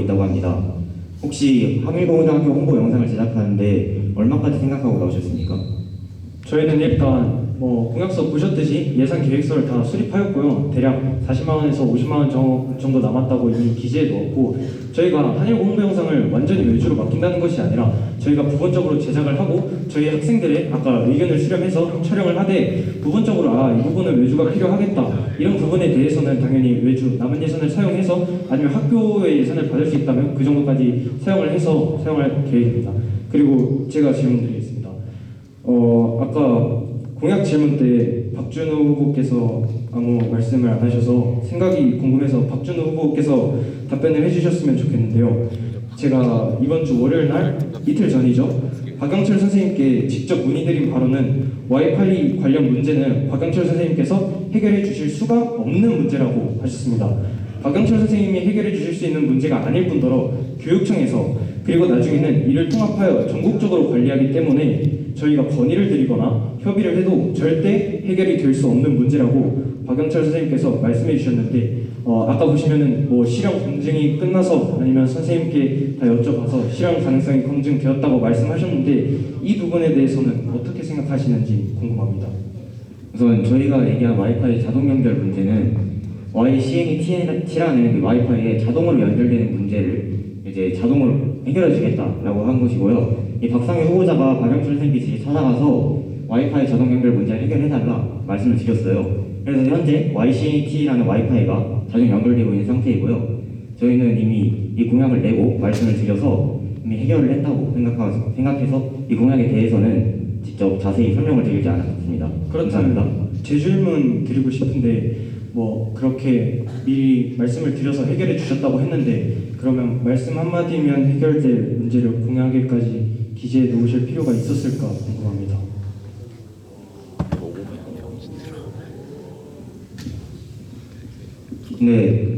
있다고 합니다. 혹시 항일고등학교 홍보 영상을 제작하는데 얼마까지 생각하고 나오셨습니까? 저희는 일단 공약서 보셨듯이 예산 계획서를 다 수립하였고요. 대략 40만 원에서 50만 원 정도 남았다고 이미 기재해 놓았고, 저희가 한일고 홍보 영상을 완전히 외주로 맡긴다는 것이 아니라 저희가 부분적으로 제작을 하고 저희 학생들의 아까 의견을 수렴해서 촬영을 하되 부분적으로 이 부분은 외주가 필요하겠다, 이런 부분에 대해서는 당연히 외주 남은 예산을 사용해서, 아니면 학교의 예산을 받을 수 있다면 그 정도까지 사용을 해서 사용할 계획입니다. 그리고 제가 질문 드리겠습니다. 아까 공약 질문 때 박준호 후보께서 아무 말씀을 안 하셔서 생각이 궁금해서 박준호 후보께서 답변을 해주셨으면 좋겠는데요. 제가 이번 주 월요일 날 이틀 전이죠. 박영철 선생님께 직접 문의드린 바로는 와이파이 관련 문제는 박영철 선생님께서 해결해 주실 수가 없는 문제라고 하셨습니다. 박영철 선생님이 해결해 주실 수 있는 문제가 아닐 뿐더러 교육청에서, 그리고 나중에는 이를 통합하여 전국적으로 관리하기 때문에 저희가 건의를 드리거나 협의를 해도 절대 해결이 될 수 없는 문제라고 박영철 선생님께서 말씀해 주셨는데, 아까 보시면은 실형 검증이 끝나서 아니면 선생님께 다 여쭤봐서 실형 가능성이 검증되었다고 말씀하셨는데, 이 부분에 대해서는 어떻게 생각하시는지 궁금합니다. 우선 저희가 얘기한 와이파이 자동 연결 문제는 YCNET라는 와이파이에 자동으로 연결되는 문제를 이제 자동으로 해결해 주겠다라고 한 것이고요. 이 박상현 후보자가 박영철 선생님께 직접 찾아가서 와이파이 자동 연결 문제를 해결해달라 말씀을 드렸어요. 그래서 현재 YCNET라는 와이파이가 자동 연결되고 있는 상태이고요. 저희는 이미 이 공약을 내고 말씀을 드려서 이미 해결을 했다고 생각해서 이 공약에 대해서는 직접 자세히 설명을 드리지 않았습니다. 그렇다면 제 질문 드리고 싶은데, 그렇게 미리 말씀을 드려서 해결해 주셨다고 했는데, 그러면 말씀 한마디면 해결될 문제를 공약에까지 기재해 놓으실 필요가 있었을까 궁금합니다. 네,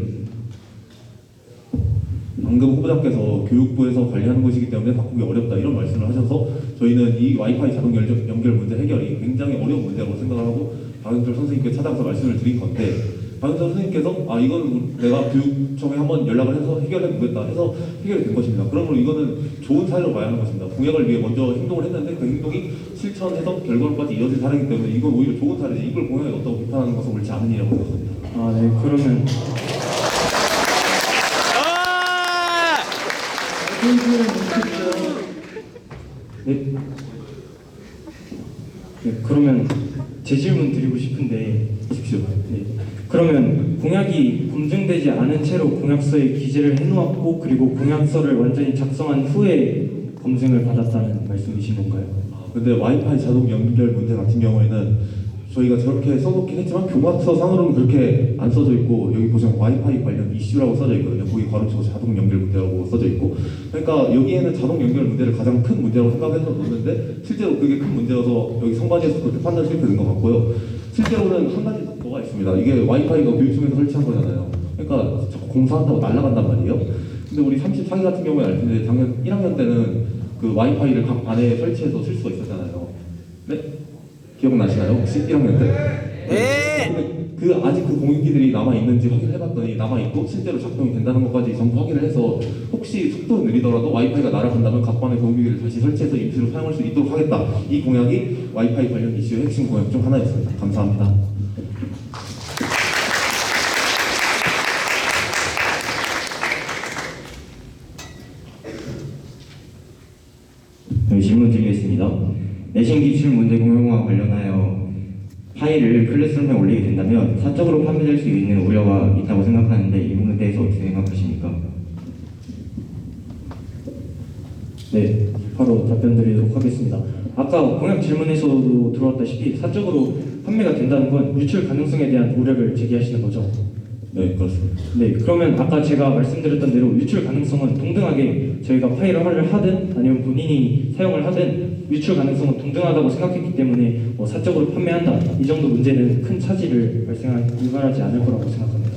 방금 후보자께서 교육부에서 관리하는 것이기 때문에 바꾸기 어렵다 이런 말씀을 하셔서 저희는 이 와이파이 자동 연결 문제 해결이 굉장히 어려운 문제라고 생각을 하고 박영철 선생님께 찾아가서 말씀을 드린 건데, 박영철 선생님께서 이건 내가 교육청에 한번 연락을 해서 해결해 보겠다 해서 해결이 된 것입니다. 그러므로 이거는 좋은 사례로 봐야 하는 것입니다. 공약을 위해 먼저 행동을 했는데 그 행동이 실천해서 결과로까지 이어진 사례이기 때문에 이건 오히려 좋은 사례지, 이걸 공약에 넣었다고 비판하는 것은 옳지 않은 일이라고 생각합니다. 네, 그러면 그러면 제 질문 드리고 싶은데, 하십시오. 그러면 공약이 검증되지 않은 채로 공약서에 기재를 해놓았고, 그리고 공약서를 완전히 작성한 후에 검증을 받았다는 말씀이신 건가요? 근데 와이파이 자동 연결 문제 같은 경우에는 저희가 저렇게 써놓긴 했지만 교과서 상으로는 그렇게 안 써져 있고, 여기 보시면 와이파이 관련 이슈라고 써져 있거든요. 거기 괄호치고 자동 연결 문제라고 써져 있고, 그러니까 여기에는 자동 연결 문제를 가장 큰 문제라고 생각해서 놓는데 실제로 그게 큰 문제여서 여기 선관위에서 그렇게 판단 실패된 것 같고요. 실제로는 한 가지 뭐가 있습니다. 이게 와이파이가 교육청에서 설치한 거잖아요. 그러니까 자꾸 공사한다고 날아간단 말이에요. 근데 우리 34기 같은 경우에 알 텐데 작년 1학년 때는 그 와이파이를 각 반에 설치해서 쓸 수가 있었잖아요. 네? 기억나시나요? 혹시 1학년 때? 네! 근데 아직 그 공유기들이 남아있는지 확인해봤더니 남아있고 실제로 작동이 된다는 것까지 전부 확인을 해서 혹시 속도 느리더라도 와이파이가 날아간다면 각 반의 공유기를 다시 설치해서 임시로 사용할 수 있도록 하겠다. 이 공약이 와이파이 관련 이슈의 핵심 공약 중 하나였습니다. 감사합니다. 질문 드리겠습니다. 내신 기출 문제 공용화 관련하여 파일을 클래스룸에 올리게 된다면 사적으로 판매될 수 있는 우려가 있다고 생각하는데 이 부분에 대해서 어떻게 생각하십니까? 네, 바로 답변 드리도록 하겠습니다. 아까 공약 질문에서도 들어왔다시피 사적으로 판매가 된다는 건 유출 가능성에 대한 우려를 제기하시는 거죠? 네, 그렇습니다. 네, 그러면 아까 제가 말씀드렸던 대로 유출 가능성은 동등하게 저희가 파일을 하든 아니면 본인이 사용을 하든 유출 가능성은 동등하다고 생각했기 때문에 사적으로 판매한다, 이 정도 문제는 큰 차질을 유발하지 않을 거라고 생각합니다.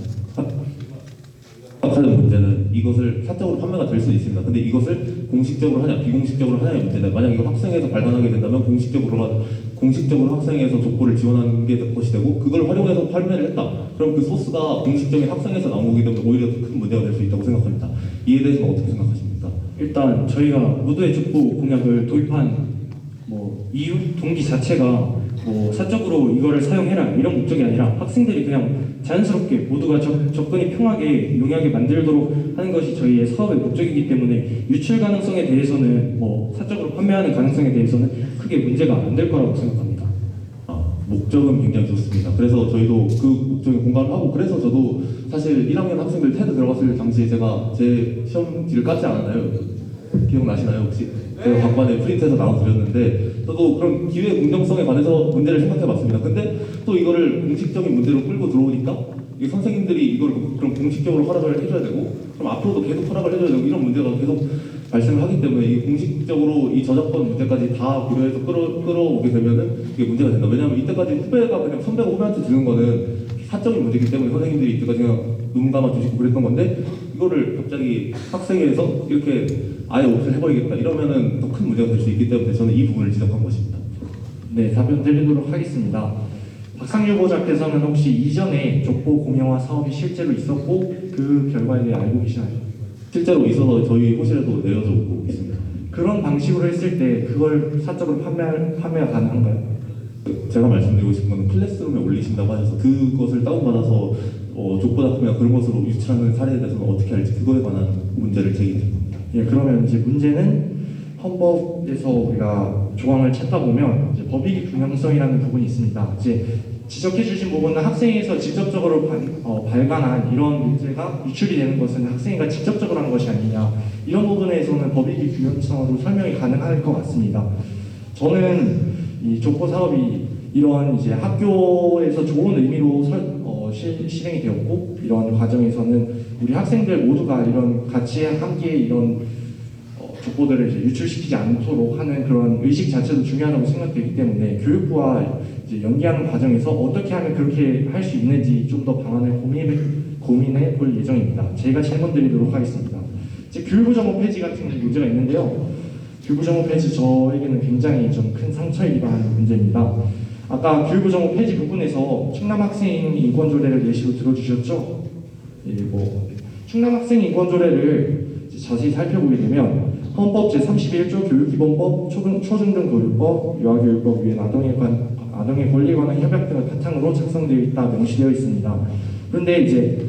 하는 문제는 이것을 사적으로 판매가 될 수 있습니다. 근데 이것을 공식적으로 하냐 비공식적으로 하냐의 문제는, 만약 이거 학생에서 발간하게 된다면 공식적으로 공식적으로 학생에서 족보를 지원하는 게 것이 되고 그걸 활용해서 판매를 했다. 그럼 그 소스가 공식적인 학생에서 나온 거기 때문에 오히려 더 큰 문제가 될 수 있다고 생각합니다. 이에 대해서는 어떻게 생각하십니까? 일단 저희가 무도의 족보 공약을 도입한 이유 동기 자체가 사적으로 이거를 사용해라 이런 목적이 아니라 학생들이 그냥 자연스럽게 모두가 접근이 편하게 용이하게 만들도록 하는 것이 저희의 사업의 목적이기 때문에 유출 가능성에 대해서는 사적으로 판매하는 가능성에 대해서는 크게 문제가 안 될 거라고 생각합니다. 목적은 굉장히 좋습니다. 그래서 저희도 그 목적에 공감을 하고 그래서 저도 사실 1학년 학생들 테드 들어갔을 당시에 제가 제 시험지를 깠지 않았나요? 기억나시나요 혹시? 제가 관관에 프린트해서 나눠드렸는데 저도 그런 기회 공정성에 관해서 문제를 생각해봤습니다. 근데 또 이거를 공식적인 문제로 끌고 들어오니까 이 선생님들이 이걸 그럼 공식적으로 허락을 해줘야 되고 그럼 앞으로도 계속 허락을 해줘야 되고 이런 문제가 계속 발생을 하기 때문에 이 공식적으로 이 저작권 문제까지 다 고려해서 끌어오게 되면은 이게 문제가 된다. 왜냐하면 이때까지 후배가 그냥 선배가 후배한테 주는 거는 사적인 문제이기 때문에 선생님들이 이때까지 그냥 눈 감아 주시고 그랬던 건데 이거를 갑자기 학생회에서 이렇게 아예 오픈해버리겠다 이러면은 더 큰 문제가 될 수 있기 때문에 저는 이 부분을 지적한 것입니다. 네, 답변 드리도록 하겠습니다. 박상규 후보자께서는 혹시 이전에 족보 공영화 사업이 실제로 있었고 그 결과에 대해 알고 계시나요? 실제로 있어서 저희 호실에도 내어져 오고 있습니다. 그런 방식으로 했을 때 그걸 사적으로 판매가 가능한가요? 제가 말씀드리고 싶은 건 클래스룸에 올리신다고 하셔서 그것을 다운받아서 족보다툼이나 그런 것으로 유출하는 사례에 대해서는 어떻게 할지 그거에 관한 문제를 제기드린 겁니다. 예, 그러면 이제 문제는 헌법에서 우리가 조항을 찾다 보면 이제 법익의 균형성이라는 부분이 있습니다. 이제 지적해주신 부분은 학생에서 직접적으로 발간한 이런 문제가 유출이 되는 것은 학생이가 직접적으로 한 것이 아니냐 이런 부분에서는 법익의 균형성으로 설명이 가능할 것 같습니다. 저는 이 족보 사업이 이런 이제 학교에서 좋은 의미로 실행이 되었고 이런 과정에서는 우리 학생들 모두가 이런 같이 함께 이런 족보들을 이제 유출시키지 않도록 하는 그런 의식 자체도 중요하다고 생각되기 때문에 교육부와 이제 연계하는 과정에서 어떻게 하면 그렇게 할 수 있는지 좀 더 방안을 고민해 볼 예정입니다. 제가 질문 드리도록 하겠습니다. 이제 교육부 정보 폐지 같은 문제가 있는데요. 교육부 정보 폐지 저에게는 굉장히 좀 큰 상처이기도 하는 문제입니다. 아까 교육부 정보 폐지 부분에서 충남 학생 인권 조례를 예시로 들어주셨죠? 충남 학생 인권 조례를 자세히 살펴보게 되면 헌법 제31조 교육기본법, 초중등교육법, 유아교육법 위에 아동의 권리에 관한 협약 등을 바탕으로 작성되어 있다 명시되어 있습니다. 그런데 이제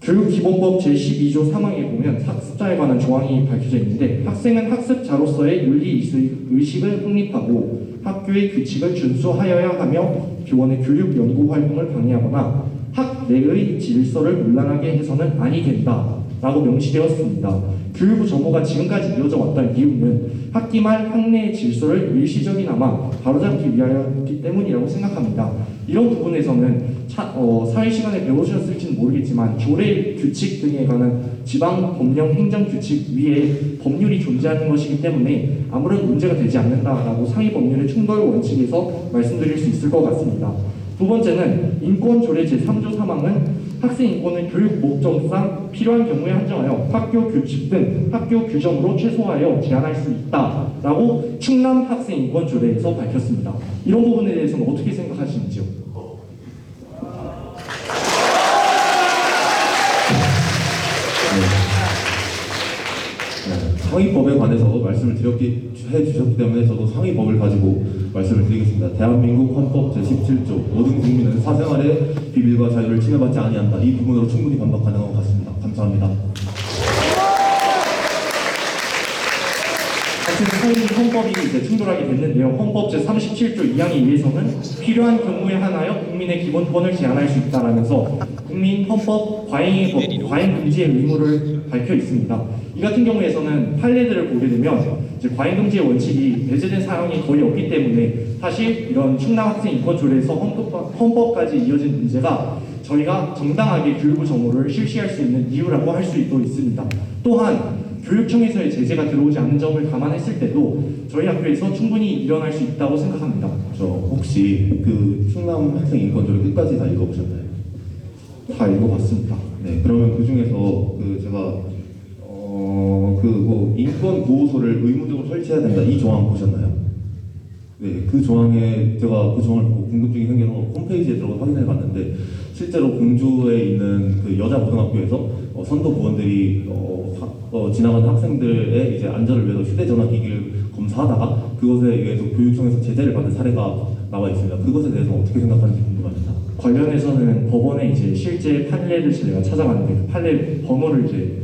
교육기본법 제12조 3항에 보면 학습자에 관한 조항이 밝혀져 있는데 학생은 학습자로서의 윤리의식을 확립하고 학교의 규칙을 준수하여야 하며 교원의 교육 연구 활동을 방해하거나 학 내의 질서를 문란하게 해서는 아니 된다 라고 명시되었습니다. 교육부 정보가 지금까지 이어져 왔던 이유는 학기 말 학내의 질서를 일시적이나마 바로잡기 위하였기 때문이라고 생각합니다. 이런 부분에서는 사회 시간에 배우셨을지는 모르겠지만 조례 규칙 등에 관한 지방 법령 행정 규칙 위에 법률이 존재하는 것이기 때문에 아무런 문제가 되지 않는다라고 상위 법률의 충돌 원칙에서 말씀드릴 수 있을 것 같습니다. 두 번째는 인권조례 제3조 3항은 학생 인권을 교육 목적상 필요한 경우에 한정하여 학교 규칙 등 학교 규정으로 최소화하여 제한할 수 있다라고 충남 학생 인권조례에서 밝혔습니다. 이런 부분에 대해서는 어떻게 생각하시는지요? 상위법에 관해서 말씀을 해주셨기 때문에 저도 상위법을 가지고 말씀을 드리겠습니다. 대한민국 헌법 제17조 모든 국민은 사생활의 비밀과 자유를 침해받지 아니한다. 이 부분으로 충분히 반박 가능한 것 같습니다. 감사합니다. 같은 상위 헌법이 이제 충돌하게 됐는데요. 헌법 제37조 2항에 의해서는 필요한 경우에 한하여 국민의 기본권을 제한할 수 있다라면서 국민 헌법 과잉 금지의 의무를 밝혀 있습니다. 이 같은 경우에서는 판례들을 보게 되면 이제 과잉 금지의 원칙이 배제된 사항이 거의 없기 때문에 사실 이런 충남 학생 인권 조례에서 헌법까지 이어진 문제가 저희가 정당하게 교육부 정보를 실시할 수 있는 이유라고 할 수 있습니다. 또한 교육청에서의 제재가 들어오지 않는 점을 감안했을 때도 저희 학교에서 충분히 일어날 수 있다고 생각합니다. 저 혹시 그 충남 학생 인권조례 끝까지 다 읽어보셨나요? 다 읽어봤습니다. 네, 그러면 그 중에서 제가 인권 보호소를 의무적으로 설치해야 된다 이 조항 보셨나요? 네, 그 조항에 제가 그 조항을 보고 궁금증이 생겨서 홈페이지에 들어가 확인해 봤는데 실제로 공주에 있는 그 여자 고등학교에서 선도 부원들이 지나가는 학생들의 이제 안전을 위해서 휴대전화 기기를 검사하다가 그것에 의해서 교육청에서 제재를 받은 사례가 나와 있습니다. 그것에 대해서 어떻게 생각하는지 궁금합니다. 관련해서는 법원에 이제 실제 판례를 제가 찾아봤는데 그 판례 번호를 이제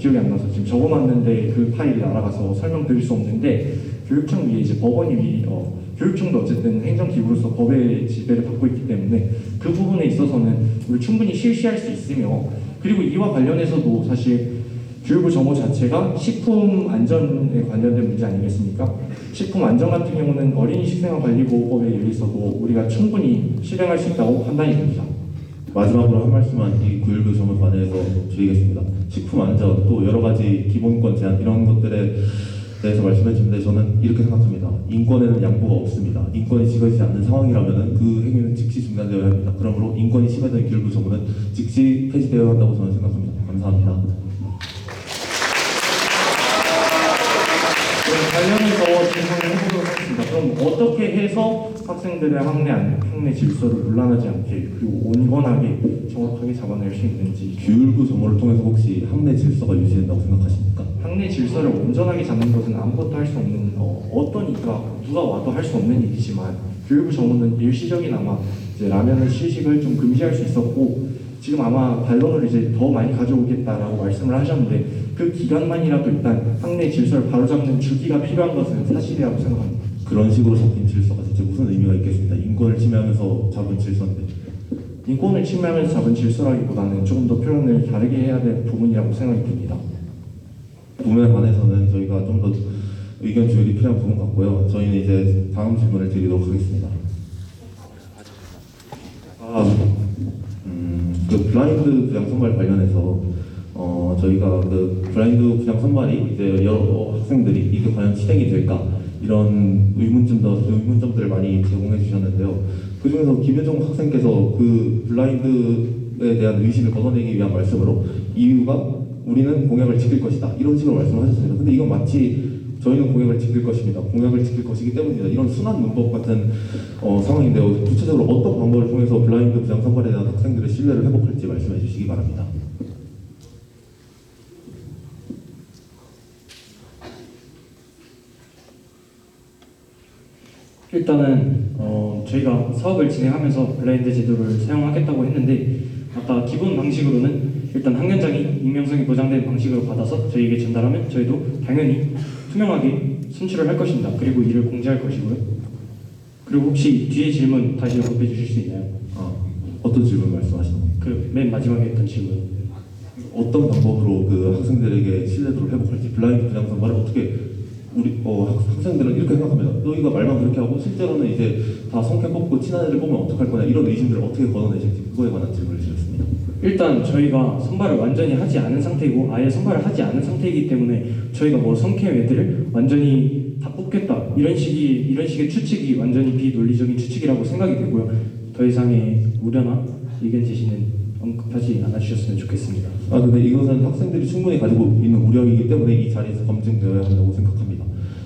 기억이 안 나서 지금 적어놨는데 그 파일이 날아가서 설명드릴 수 없는데 교육청 위에 이제 법원이 교육청도 어쨌든 행정기구로서 법의 지배를 받고 있기 때문에 그 부분에 있어서는 우리 충분히 실시할 수 있으며 그리고 이와 관련해서도 사실 교육부 정보 자체가 식품 안전에 관련된 문제 아니겠습니까? 식품 안전 같은 경우는 어린이 식생활관리보호법에 의해서도 우리가 충분히 실행할 수 있다고 판단이 됩니다. 마지막으로 한 말씀만 이 구일교 점을 관해서 드리겠습니다. 식품 안전 또 여러 가지 기본권 제한 이런 것들에 대해서 말씀해 주는데 저는 이렇게 생각합니다. 인권에는 양보가 없습니다. 인권이 지켜지지 않는 상황이라면 그 행위는 즉시 중단되어야 합니다. 그러므로 인권이 침해되는 교육부 정부는 즉시 폐지되어야 한다고 저는 생각합니다. 감사합니다. 관련해서 질문을 해보도록 하겠습니다. 그럼 어떻게 해서 학생들의 학내 질서를 논란하지 않게 그리고 온건하게 정확하게 잡아낼 수 있는지 교육부 정보를 통해서 혹시 학내 질서가 유지된다고 생각하십니까? 학내 질서를 온전하게 잡는 것은 아무것도 할 수 없는 누가 와도 할 수 없는 일이지만 교육부 정부는 일시적이나마 이제 라면을 시식을 좀 금지할 수 있었고 지금 아마 반론을 이제 더 많이 가져오겠다라고 말씀을 하셨는데 그 기간만이라도 일단 학내 질서를 바로잡는 주기가 필요한 것은 사실이라고 생각합니다. 그런 식으로 잡힌 질서가 대체 무슨 의미가 있겠습니까? 인권을 침해하면서 잡은 질서인데 인권을 침해하면서 잡은 질서라기보다는 조금 더 표현을 다르게 해야 될 부분이라고 생각이 듭니다. 부분에 관해서는 저희가 좀 더 의견 조율이 필요한 부분 같고요. 저희는 이제 다음 질문을 드리도록 하겠습니다. 그 블라인드 부양 선발 관련해서 저희가 그 블라인드 부양 선발이 이제 여러 학생들이 이게 과연 실행이 될까 이런 의문점들을 많이 제공해 주셨는데요. 그 중에서 김효정 학생께서 그 블라인드에 대한 의심을 걷어내기 위한 말씀으로 이유가 우리는 공약을 지킬 것이다 이런 식으로 말씀하셨습니다. 근데 이건 마치 저희는 공약을 지킬 것입니다. 공약을 지킬 것이기 때문이다. 이런 순환 문법 같은 상황인데요. 구체적으로 어떤 방법을 통해서 블라인드 부양 선발에 대한 학생들의 신뢰를 회복할지 말씀해 주시기 바랍니다. 일단은 저희가 사업을 진행하면서 블라인드 제도를 사용하겠다고 했는데 아까 기본 방식으로는 일단 학년장이 익명성이 보장된 방식으로 받아서 저희에게 전달하면 저희도 당연히 투명하게 순출을 할 것입니다. 그리고 이를 공지할 것이고요. 그리고 혹시 뒤에 질문 다시 언급해 주실 수 있나요? 어떤 질문 말씀하시는 거예요? 그 맨 마지막에 했던 질문. 어떤 방법으로 그 학생들에게 신뢰도를 회복할지 블라인드 부양 선발을 어떻게 우리 학생들은 이렇게 생각합니다. 너희가 말만 그렇게 하고 실제로는 이제 다 성격 뽑고 친한 애들 뽑으면 어떡할 거냐 이런 의심들을 어떻게 걷어내실지 그거에 관한 질문을 드렸습니다. 일단 저희가 선발을 완전히 하지 않은 상태이고 아예 선발을 하지 않은 상태이기 때문에 저희가 뭐 성캠 애들을 완전히 다 뽑겠다 이런 식의 추측이 완전히 비논리적인 추측이라고 생각이 되고요. 더 이상의 우려나 의견 제시는 언급하지 않아주셨으면 좋겠습니다. 근데 이것은 학생들이 충분히 가지고 있는 우려이기 때문에 이 자리에서 검증되어야 한다고 생각합니다.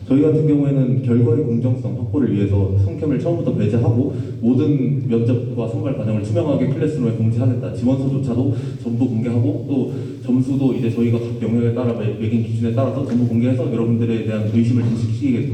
저희 같은 경우에는 결과의 공정성 확보를 위해서 성캠을 처음부터 배제하고 모든 면접과 선발 과정을 투명하게 클래스룸에 공지하겠다. 지원서조차도 전부 공개하고 또 점수도 이제 저희가 각 영역에 따라 매긴 기준에 따라서 전부 공개해서 여러분들에 대한 의심을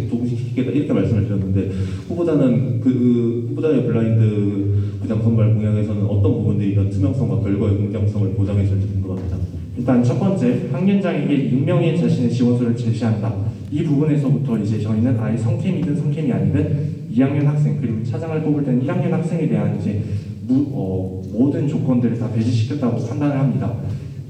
조금씩 시키겠다 이렇게 말씀을 드렸는데 후보자의 블라인드 부장 선발 공약에서는 어떤 부분들이 이런 투명성과 결과의 공정성을 보장해 줄지 궁금합니다. 일단 첫 번째, 학년장에게 익명의 자신의 지원서를 제시한다. 이 부분에서부터 이제 저희는 아예 성캠이든 성캠이 아니든 2학년 학생 그리고 차장을 뽑을 때는 1학년 학생에 대한 이제 모든 조건들을 다 배제시켰다고 판단을 합니다.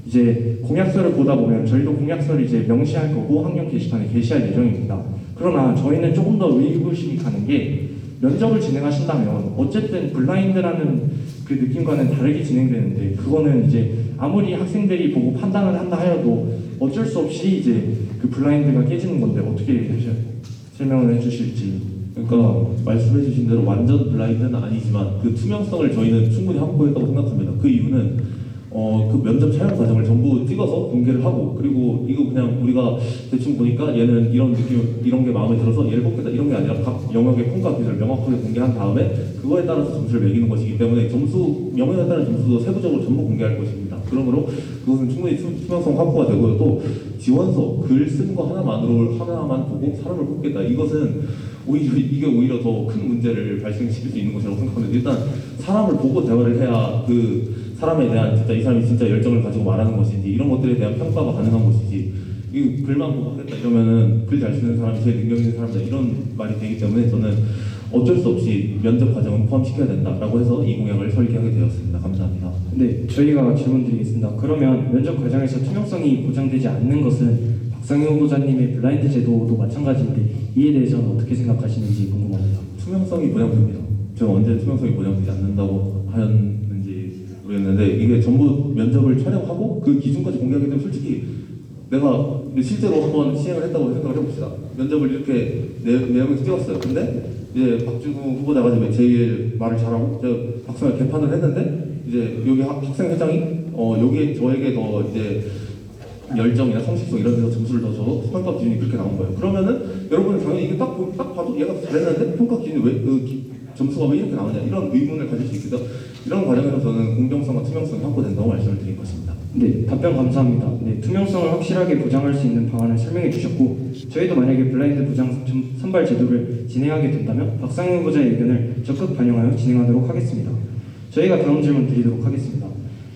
이제 공약서를 보다 보면 저희도 공약서를 이제 명시할 거고 학년 게시판에 게시할 예정입니다. 그러나 저희는 조금 더 의구심이 가는 게 면접을 진행하신다면 어쨌든 블라인드라는 그 느낌과는 다르게 진행되는데 그거는 이제 아무리 학생들이 보고 판단을 한다 하여도 어쩔 수 없이 이제 그 블라인드가 깨지는 건데 어떻게 설명을 해주실지. 그러니까 말씀해주신 대로 완전 블라인드는 아니지만 그 투명성을 저희는 충분히 확보했다고 생각합니다. 그 이유는 그 면접 촬영 과정을 전부 찍어서 공개를 하고 그리고 이거 그냥 우리가 대충 보니까 얘는 이런 느낌 이런 게 마음에 들어서 얘를 뽑겠다 이런 게 아니라 각 영역의 평가 기준을 명확하게 공개한 다음에 그거에 따라서 점수를 매기는 것이기 때문에 점수 영역에 따른 점수도 세부적으로 전부 공개할 것입니다. 그러므로 그것은 충분히 투명성 확보가 되고요. 또 지원서 글 쓴 거 하나만 보고 사람을 뽑겠다 이것은 오히려 더 큰 문제를 발생시킬 수 있는 것이라고 생각합니다. 일단 사람을 보고 대화를 해야 그 사람에 대한 진짜 이 사람이 진짜 열정을 가지고 말하는 것인지 이런 것들에 대한 평가가 가능한 것이지 이 글만 보고 하겠다 이러면은 글 잘 쓰는 사람이 제일 능력 있는 사람이다 이런 말이 되기 때문에 저는 어쩔 수 없이 면접 과정은 포함시켜야 된다라고 해서 이 공약을 설계하게 되었습니다. 감사합니다. 네, 저희가 질문드리겠습니다. 그러면 면접 과정에서 투명성이 보장되지 않는 것은 박상현 후보자님의 블라인드 제도도 마찬가지인데 이에 대해서는 어떻게 생각하시는지 궁금합니다. 투명성이 보장됩니다. 제가 언제 투명성이 보장되지 않는다고 하였는지 모르겠는데 이게 전부 면접을 촬영하고 그 기준까지 공개하기 때문에 솔직히 내가 실제로 한번 시행을 했다고 생각을 해봅시다. 면접을 이렇게 4명에서 찍었어요. 근데 이제 박준우 후보자가 제일 말을 잘하고 제가 박상을 개판을 했는데 이제 여기 학생 회장이 여기에 저에게 더 이제 열정이나 성실성 이런 데서 점수를 더 줘서 평가 기준이 그렇게 나온 거예요. 그러면은 여러분은 당연히 이게 딱 봐도 얘가 잘했는데 평가 기준이 점수가 왜 이렇게 나오냐 이런 의문을 가질 수 있겠죠. 이런 과정에서 저는 공정성과 투명성이 확보된다고 말씀을 드린 것입니다. 네, 답변 감사합니다. 네, 투명성을 확실하게 보장할 수 있는 방안을 설명해 주셨고 저희도 만약에 블라인드 선발 제도를 진행하게 된다면 박상현 후보자의 의견을 적극 반영하여 진행하도록 하겠습니다. 저희가 다음 질문 드리도록 하겠습니다.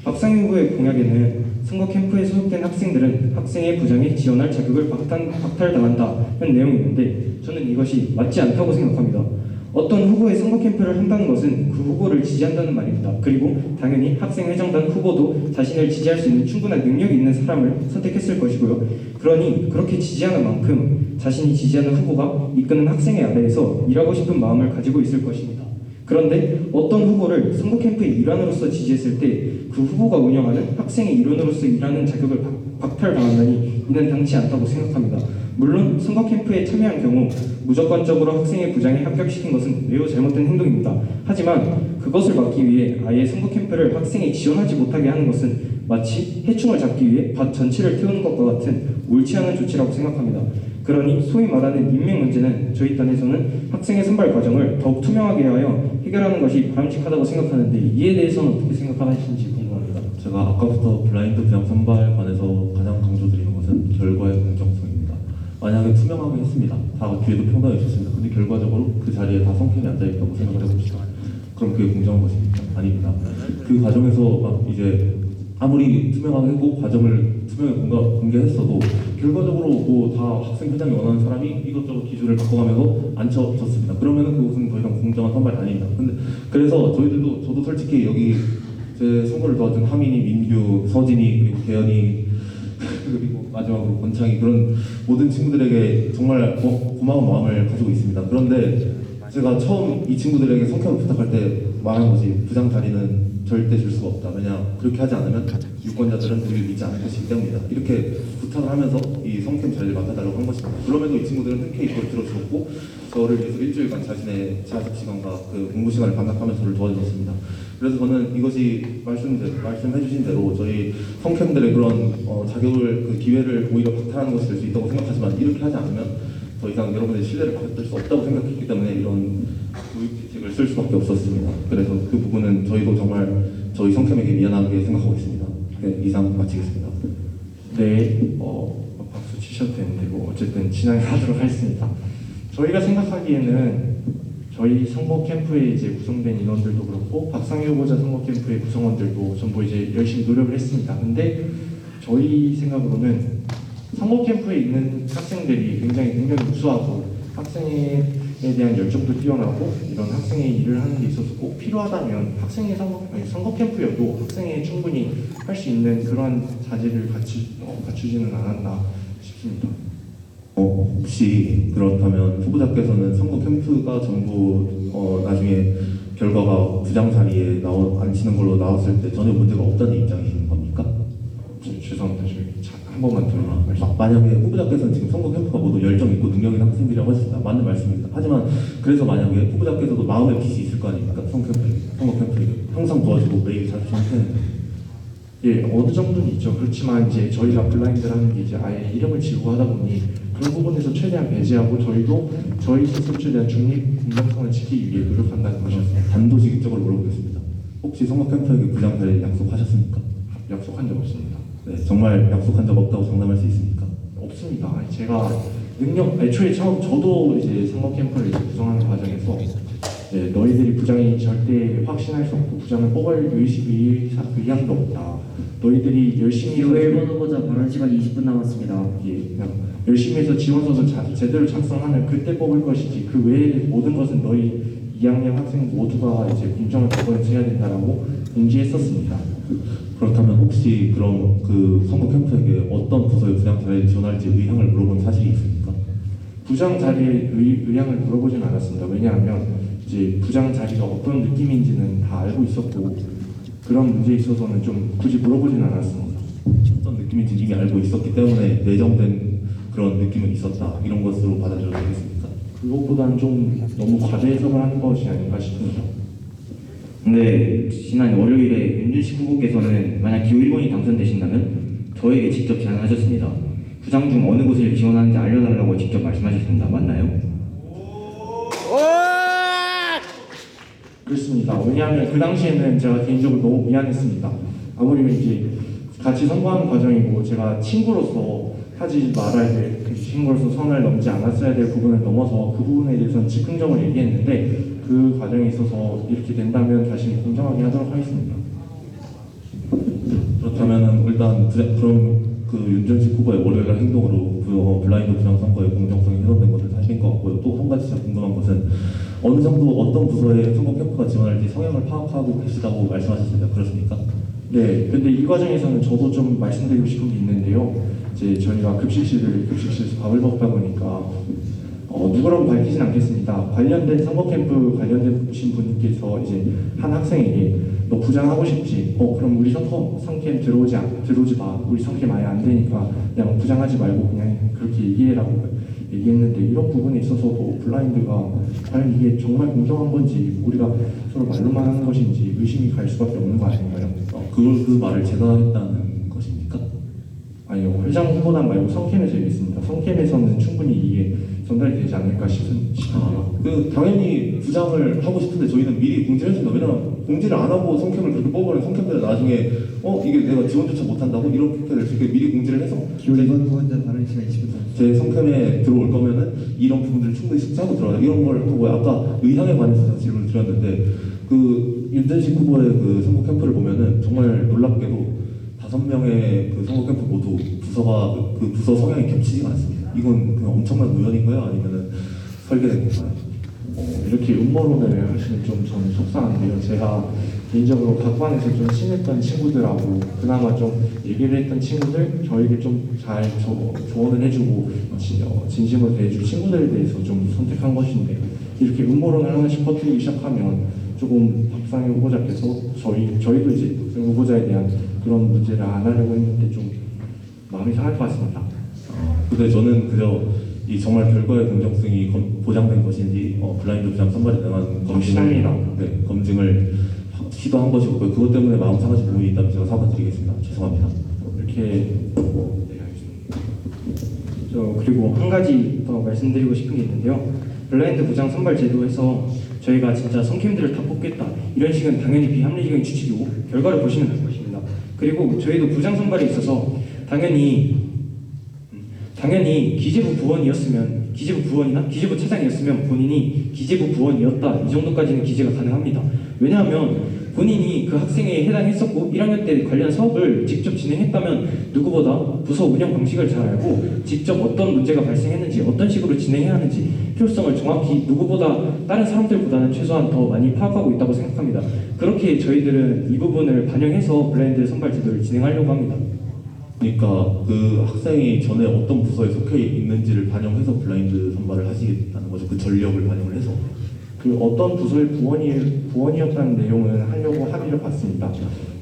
박상현 후보의 공약에는 선거 캠프에 소속된 학생들은 학생의 부장에 지원할 자격을 박탈당한다는 내용이 있는데 저는 이것이 맞지 않다고 생각합니다. 어떤 후보의 선거 캠프를 한다는 것은 그 후보를 지지한다는 말입니다. 그리고 당연히 학생회장단 후보도 자신을 지지할 수 있는 충분한 능력이 있는 사람을 선택했을 것이고요. 그러니 그렇게 지지하는 만큼 자신이 지지하는 후보가 이끄는 학생의 아래에서 일하고 싶은 마음을 가지고 있을 것입니다. 그런데 어떤 후보를 선거 캠프의 일환으로서 지지했을 때 그 후보가 운영하는 학생의 일원으로서 일하는 자격을 박탈당한다니 이는 당치 않다고 생각합니다. 물론 선거 캠프에 참여한 경우 무조건적으로 학생의 부장에 합격시킨 것은 매우 잘못된 행동입니다. 하지만 그것을 막기 위해 아예 선거 캠프를 학생이 지원하지 못하게 하는 것은 마치 해충을 잡기 위해 밭 전체를 태우는 것과 같은 옳지 않은 조치라고 생각합니다. 그러니 소위 말하는 인맥 문제는 저희 단에서는 학생의 선발 과정을 더욱 투명하게 하여 해결하는 것이 바람직하다고 생각하는데 이에 대해서는 어떻게 생각하시는지 궁금합니다. 제가 아까부터 블라인드 부장 선발관에서 가장 강조드리는 것은 결과의 공정성입니다. 만약에 투명하게 했습니다. 다 기회도 평등하게 줬습니다. 근데 결과적으로 그 자리에 다 성캠이 앉아있다고 생각을 해봅시다. 그럼 그게 공정한 것입니까? 아닙니다. 그 과정에서 막 이제 아무리 투명하게 했고 과정을 투명하게 공개했어도 결과적으로 뭐 다 학생 회장이 원하는 사람이 이것저것 기준을 바꿔가면서 앉혀졌습니다. 그러면은 그것은 더 이상 공정한 선발이 아닙니다. 근데 그래서 저도 솔직히 여기 제 선거를 도와준 하민이, 민규, 서진이 그리고 개연이 그리고 마지막으로 권창이 그런 모든 친구들에게 정말 고마운 마음을 가지고 있습니다. 그런데 제가 처음 이 친구들에게 성캠을 부탁할 때 말한 것이 부장 자리는 절대 줄 수가 없다. 왜냐 그렇게 하지 않으면 유권자들은 우리를 믿지 않을 것이기 때문이다. 이렇게 부탁을 하면서 이 성캠 자리를 맡아달라고 한 것입니다. 그럼에도 이 친구들은 흔쾌히 이걸 들어주었고 저를 위해서 일주일간 자신의 자습 시간과 그 공부 시간을 반납하면서 저를 도와주었습니다. 그래서 저는 이것이 말씀해주신 대로 저희 성캠들의 그런 자격을 그 기회를 오히려 박탈하는 것이 될 수 있다고 생각하지만 이렇게 하지 않으면 더 이상 여러분의 신뢰를 받을 수 없다고 생각했기 때문에 이런 구입지책을 쓸 수밖에 없었습니다. 그래서 그 부분은 저희도 정말 저희 성캠에게 미안하게 생각하고 있습니다. 네, 이상 마치겠습니다. 네, 박수 치셔도 되는데 뭐 어쨌든 진행하도록 하겠습니다. 저희가 생각하기에는 저희 선거 캠프에 이제 구성된 인원들도 그렇고 박상현 후보자 선거 캠프의 구성원들도 전부 이제 열심히 노력을 했습니다. 근데 저희 생각으로는 선거 캠프에 있는 학생들이 굉장히 능력이 우수하고 학생에 대한 열정도 뛰어나고 이런 학생의 일을 하는 데 있어서 꼭 필요하다면 학생의 선거 캠프여도 학생이 충분히 할 수 있는 그러한 자질을 갖추지는 않았나 싶습니다. 혹시 그렇다면 후보자께서는 선거 캠프가 전부 나중에 결과가 부장 자리에 앉히는 걸로 나왔을 때 전혀 문제가 없다는 입장이신 겁니까? 죄송합니다. 한 번만 더 말씀. 만약에 후보자께서는 지금 선거 캠프가 모두 열정 있고 능력 있는 학생들이라고 하셨습니다. 맞는 말씀입니다. 하지만 그래서 만약에 후보자께서도 마음의 빚이 있을 거 아닙니까? 선거 캠프에게 항상 도와주고 매일 자주 참여했는데 예, 어느 정도는 있죠. 그렇지만 이제 저희가 블라인드라는 게 이제 아예 이름을 지고 하다 보니 그런 부분에서 최대한 배제하고 저희도 저희 스스로 최대한 중립 공정성을 지키기 위해 노력한다는 것이었습니다. 단도직입적으로 물어보겠습니다. 혹시 성악 캠프에게 부장 자리 약속하셨습니까? 약속한 적 없습니다. 네, 정말 약속한 적 없다고 장담할 수 있습니까? 없습니다. 아니, 제가 애초에 처음 저도 이제 선거 캠프를 이제 구성하는 과정에서 너희들이 부장이 절대 확신할 수 없고 부장을 뽑을 의향도 없다. 너희들이 열심히 해서 1번 후보자 발언 시간 20분 남았습니다. 그냥 열심히 해서 지원서를 제대로 작성하면 그때 뽑을 것이지 그 외의 모든 것은 너희 2학년 학생 모두가 이제 공정을 거부해야 된다라고 공지했었습니다. 그렇다면 혹시 그럼 그 선거 캠프에게 어떤 부서의 부장 자리를 지원할지 의향을 물어본 사실이 있습니까? 부장 자리의 의향을 물어보진 않았습니다. 왜냐하면 이제 부장 자리가 어떤 느낌인지는 다 알고 있었고 그런 문제에 있어서는 좀 굳이 물어보진 않았습니다. 어떤 느낌인지 이미 알고 있었기 때문에 내정된 그런 느낌은 있었다 이런 것으로 받아들여도 되겠습니까? 그것보다는 좀 너무 과대 해석을 하는 것이 아닌가 싶습니다. 근데 지난 월요일에 윤준식 후보께서는 만약 기호 1번이 당선되신다면 저에게 직접 제안하셨습니다. 부장 중 어느 곳을 지원하는지 알려달라고 직접 말씀하셨습니다. 맞나요? 그렇습니다. 왜냐하면 그 당시에는 제가 개인적으로 너무 미안했습니다. 아무리 이제 같이 선거하는 과정이고 제가 친구로서 하지 말아야 될, 친구로서 선을 넘지 않았어야 될 부분을 넘어서 그 부분에 대해서는 즉흥적으로 얘기했는데 그 과정에 있어서 이렇게 된다면 다시 공정하게 하도록 하겠습니다. 그렇다면은 일단 그럼 그 윤준식 후보의 월요일 행동으로 블라인드 부장 선거의 공정성이 훼손된 것을 사실인 것 같고요. 또 한 가지 제가 궁금한 것은 어느 정도 어떤 부서에 선거 캠프가 지원할지 성향을 파악하고 계시다고 말씀하셨습니다. 그렇습니까? 네, 근데 이 과정에서는 저도 좀 말씀드리고 싶은 게 있는데요. 이제 저희가 급식실에서 밥을 먹다 보니까 누구라고 밝히진 않겠습니다. 관련된 선거 캠프 관련되신 분께서 이제 한 학생에게 너 부장하고 싶지? 그럼 우리 선캠 들어오지 마. 우리 선캠 아예 안 되니까 그냥 부장하지 말고 그냥 그렇게 얘기해라고 얘기했는데 이런 부분에 있어서도 블라인드가 과연 이게 정말 공정한 건지 우리가 서로 말로만 하는 것인지 의심이 갈 수밖에 없는 거 아닌가요? 그 말을 제가 했다는 것입니까? 아니요, 회장 후보단 말고 성캠에서 얘기했습니다. 성캠에서는 충분히 이게 전달이 되지 않을까 싶은데요. 당연히 부장을 하고 싶은데 저희는 미리 공지를 했습니다. 왜냐면 공지를 안 하고 성캠을 그렇게 뽑으면 성캠들은 나중에 이게 내가 지원조차 못한다고 이렇게 될 수 있게 미리 공지를 해서 기호 2번 후보자 발언 시간 20분 남았습니다. 제 성캠에 들어올 거면은 이런 부분들을 충분히 숙지하고 들어가자 이런 걸 하고 아까 의향에 관해서 제가 질문을 드렸는데 그 윤준식 후보의 그 선거 캠프를 보면은 정말 놀랍게도 5명의 그 선거 캠프 모두 부서가 그 부서 성향이 겹치지가 않습니다. 이건 그냥 엄청난 우연인가요? 아니면은 설계된 건가요? 이렇게 음모론을 하시면 좀 저는 속상한데요. 제가 개인적으로 각반에서 좀 친했던 친구들하고 그나마 좀 얘기를 했던 친구들, 저에게 좀 잘 조언을 해주고 진심으로 대해줄 친구들에 대해서 좀 선택한 것인데 이렇게 음모론을 하나씩 퍼뜨리기 시작하면 조금 박상희 후보자께서 저희도 이제 후보자에 대한 그런 문제를 안 하려고 했는데 좀 마음이 상할 것 같습니다. 근데 저는 그저 이 정말 결과의 공정성이 보장된 것인지 블라인드 부장 선발에 대한 검증을 시도한 것이고 그것 때문에 마음 상하신 부분이 있다면 제가 사과드리겠습니다. 죄송합니다. 이렇게 네, 알겠습니다. 그리고 한 가지 더 말씀드리고 싶은 게 있는데요. 블라인드 부장 선발 제도에서 저희가 진짜 선캠들을 다 뽑겠다 이런 식은 당연히 비합리적인 추측이고 결과를 보시면 알 것입니다. 그리고 저희도 부장 선발에 있어서 당연히 기재부 부원이었으면 기재부 부원이나 기재부 차장이었으면 본인이 기재부 부원이었다 이 정도까지는 기재가 가능합니다. 왜냐하면 본인이 그 학생에 해당했었고 1학년 때 관련 사업을 직접 진행했다면 누구보다 부서 운영 방식을 잘 알고 직접 어떤 문제가 발생했는지 어떤 식으로 진행해야 하는지 필요성을 정확히 누구보다 다른 사람들보다는 최소한 더 많이 파악하고 있다고 생각합니다. 그렇게 저희들은 이 부분을 반영해서 블라인드 선발 제도를 진행하려고 합니다. 그러니까 그 학생이 전에 어떤 부서에 속해 있는지를 반영해서 블라인드 선발을 하시겠다는 거죠. 그 전력을 반영을 해서. 그 어떤 부서의 부원이었다는 내용은 하려고 합의를 봤습니다.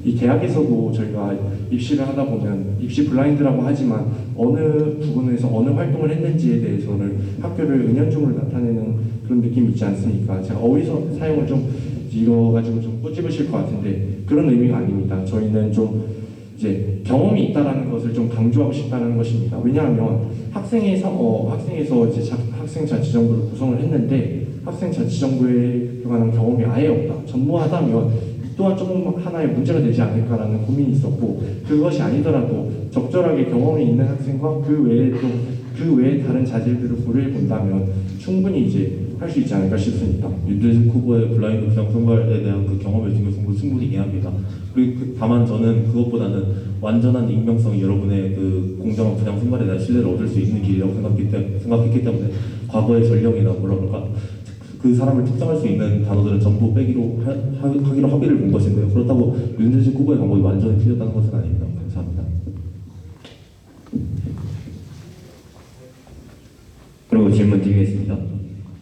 이 대학에서도 저희가 입시를 하다 보면 입시 블라인드라고 하지만 어느 부분에서 어느 활동을 했는지에 대해서는 학교를 은연중으로 나타내는 그런 느낌이 있지 않습니까? 제가 어휘서 사용을 좀 이거 가지고 좀 꼬집으실 것 같은데 그런 의미가 아닙니다. 저희는 좀 이제 경험이 있다라는 것을 좀 강조하고 싶다는 것입니다. 왜냐하면 학생에서 이제 학생 자치정부를 구성을 했는데 학생 자치정부에 관한 경험이 아예 없다. 전무하다면 이 또한 좀 하나의 문제가 되지 않을까라는 고민이 있었고 그것이 아니더라도 적절하게 경험이 있는 학생과 그 외에 다른 자질들을 고려해 본다면 충분히 이제 할 수 있지 않을까 싶습니다. 윤재식 후보의 블라인드 부장 선발에 대한 그 경험의 중요성도 충분히 이해합니다. 그리고 다만 저는 그것보다는 완전한 익명성이 여러분의 그 공정한 부장 선발에 대한 신뢰를 얻을 수 있는 길이라고 생각했기 때문에 과거의 전령이나 뭐랄까 그 사람을 특정할 수 있는 단어들은 전부 빼기로 하기로 합의를 본 것인데요. 그렇다고 윤재식 후보의 방법이 완전히 틀렸다는 것은 아닙니다. 감사합니다. 그리고 질문 드리겠습니다.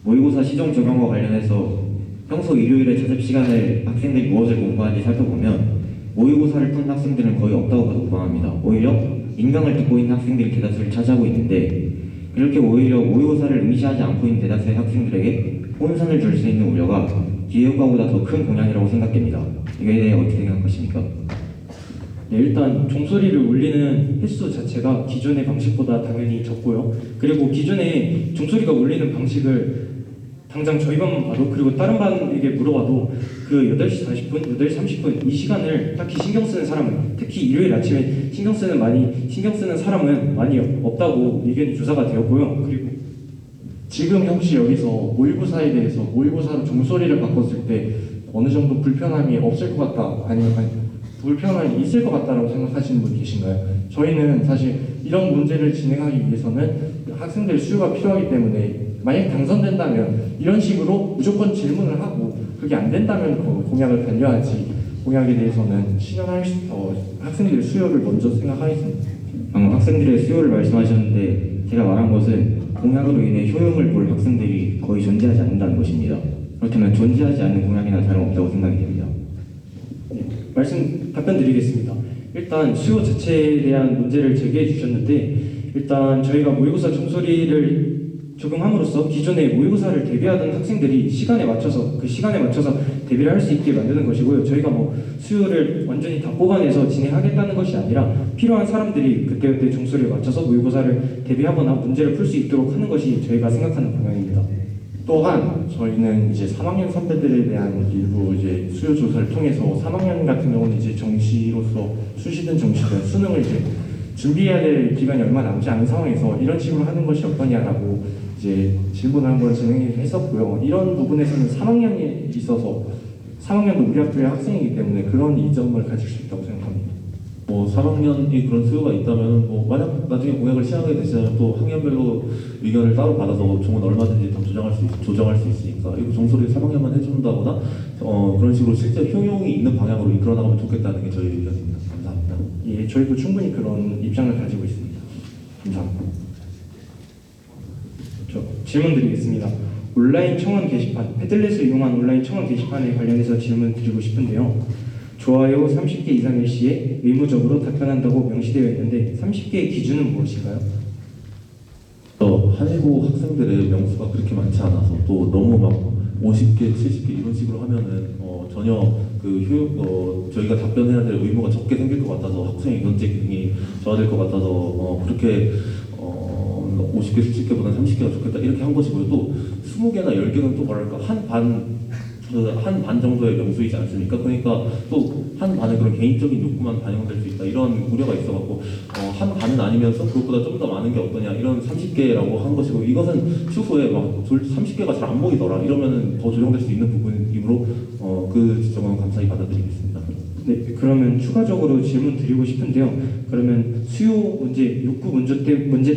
모의고사 시정 적용과 관련해서 평소 일요일에 자습 시간에 학생들이 무엇을 공부하는지 살펴보면 모의고사를 푼 학생들은 거의 없다고 봐도 무방합니다. 오히려 인강을 듣고 있는 학생들이 대다수를 차지하고 있는데 이렇게 오히려 모의고사를 응시하지 않고 있는 대다수의 학생들에게 혼선을 줄 수 있는 우려가 기회효과보다 더 큰 공약이라고 생각됩니다. 이거에 대해 어떻게 생각하십니까? 네, 일단 종소리를 울리는 횟수 자체가 기존의 방식보다 당연히 적고요. 그리고 기존에 종소리가 울리는 방식을 당장 저희 반만 봐도 그리고 다른 반에게 물어봐도 그 8시 40분, 8시 30분 이 시간을 딱히 신경 쓰는 사람은 특히 일요일 아침에 신경 쓰는 사람은 많이 없다고 의견이 조사가 되었고요. 그리고 지금 혹시 여기서 모의고사에 대해서 모의고사로 종소리를 바꿨을 때 어느 정도 불편함이 없을 것 같다 아니면 불편함이 있을 것 같다라고 생각하시는 분 계신가요? 저희는 사실 이런 문제를 진행하기 위해서는 학생들의 수요가 필요하기 때문에 만약 당선된다면 이런 식으로 무조건 질문을 하고 그게 안 된다면 공약을 반려하지 공약에 대해서는 학생들의 수요를 먼저 생각하겠습니다. 방금 학생들의 수요를 말씀하셨는데 제가 말한 것은 공약으로 인해 효용을 볼 학생들이 거의 존재하지 않는다는 것입니다. 그렇다면 존재하지 않는 공약이나 다름없다고 생각이 됩니다. 답변 드리겠습니다. 일단 수요 자체에 대한 문제를 제기해 주셨는데 일단 저희가 모의고사 종소리를 적용함으로써 기존에 모의고사를 대비하던 학생들이 시간에 맞춰서 대비를 할 수 있게 만드는 것이고요. 저희가 수요를 완전히 다 뽑아내서 진행하겠다는 것이 아니라 필요한 사람들이 그때그때 종소리에 맞춰서 모의고사를 대비하거나 문제를 풀 수 있도록 하는 것이 저희가 생각하는 방향입니다. 또한 저희는 이제 3학년 선배들에 대한 일부 이제 수요 조사를 통해서 3학년 같은 경우는 이제 정시로서 수시든 정시든 수능을 이제 준비해야 될 기간이 얼마 남지 않은 상황에서 이런 식으로 하는 것이 어떠냐라고 이제 질문을 한번 진행했었고요. 이런 부분에서는 3학년이 있어서 3학년도 우리 학교의 학생이기 때문에 그런 이점을 가질 수 있다고 생각합니다. 3학년이 그런 수요가 있다면 만약 나중에 공약을 시행하게 되시면 또 학년별로 의견을 따로 받아서 종은 얼마든지 더 조정할 수 있으니까 이거 종소리 3학년만 해준다거나 그런 식으로 실제 효용이 있는 방향으로 이끌어 나가면 좋겠다는 게 저희 의견입니다. 감사합니다. 예, 저희도 충분히 그런 입장을 가지고 있습니다. 감사합니다. 질문 드리겠습니다. 온라인 청원 게시판, 패들렛을 이용한 온라인 청원 게시판에 관련해서 질문 드리고 싶은데요. 좋아요 30개 이상일 시에 의무적으로 답변한다고 명시되어 있는데 30개의 기준은 무엇인가요? 한일고 학생들의 명수가 그렇게 많지 않아서 또 너무 막 50개, 70개 이런 식으로 하면은 전혀 저희가 답변해야 될 의무가 적게 생길 것 같아서 학생의 견제 기능이 저하될 것 같아서 그렇게 50개, 70개보다는 30개가 좋겠다 이렇게 한 것이고요. 또 20개나 10개는 또 뭐랄까 한 반 정도의 명수이지 않습니까? 그러니까 또 한 반의 그런 개인적인 욕구만 반영될 수 있다 이런 우려가 있어갖고 한 반은 아니면서 그것보다 좀 더 많은 게 어떠냐 이런 30개라고 한 것이고 이것은 추후에 30개가 잘 안 모이더라 이러면은 더 조정될 수 있는 부분이므로 그 지적은 감사히 받아들이겠습니다. 네, 그러면 추가적으로 질문 드리고 싶은데요. 그러면 수요 문제, 욕구 문제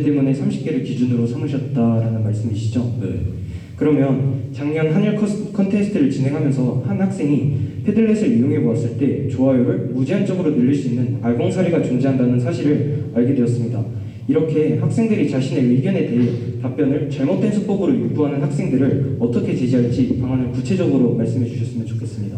때문에 30개를 기준으로 삼으셨다라는 말씀이시죠? 네. 그러면 작년 한일 컨테스트를 진행하면서 한 학생이 패들렛을 이용해 보았을 때 좋아요를 무제한적으로 늘릴 수 있는 알공사리가 존재한다는 사실을 알게 되었습니다. 이렇게 학생들이 자신의 의견에 대해 답변을 잘못된 수법으로 유도하는 학생들을 어떻게 제지할지 방안을 구체적으로 말씀해 주셨으면 좋겠습니다.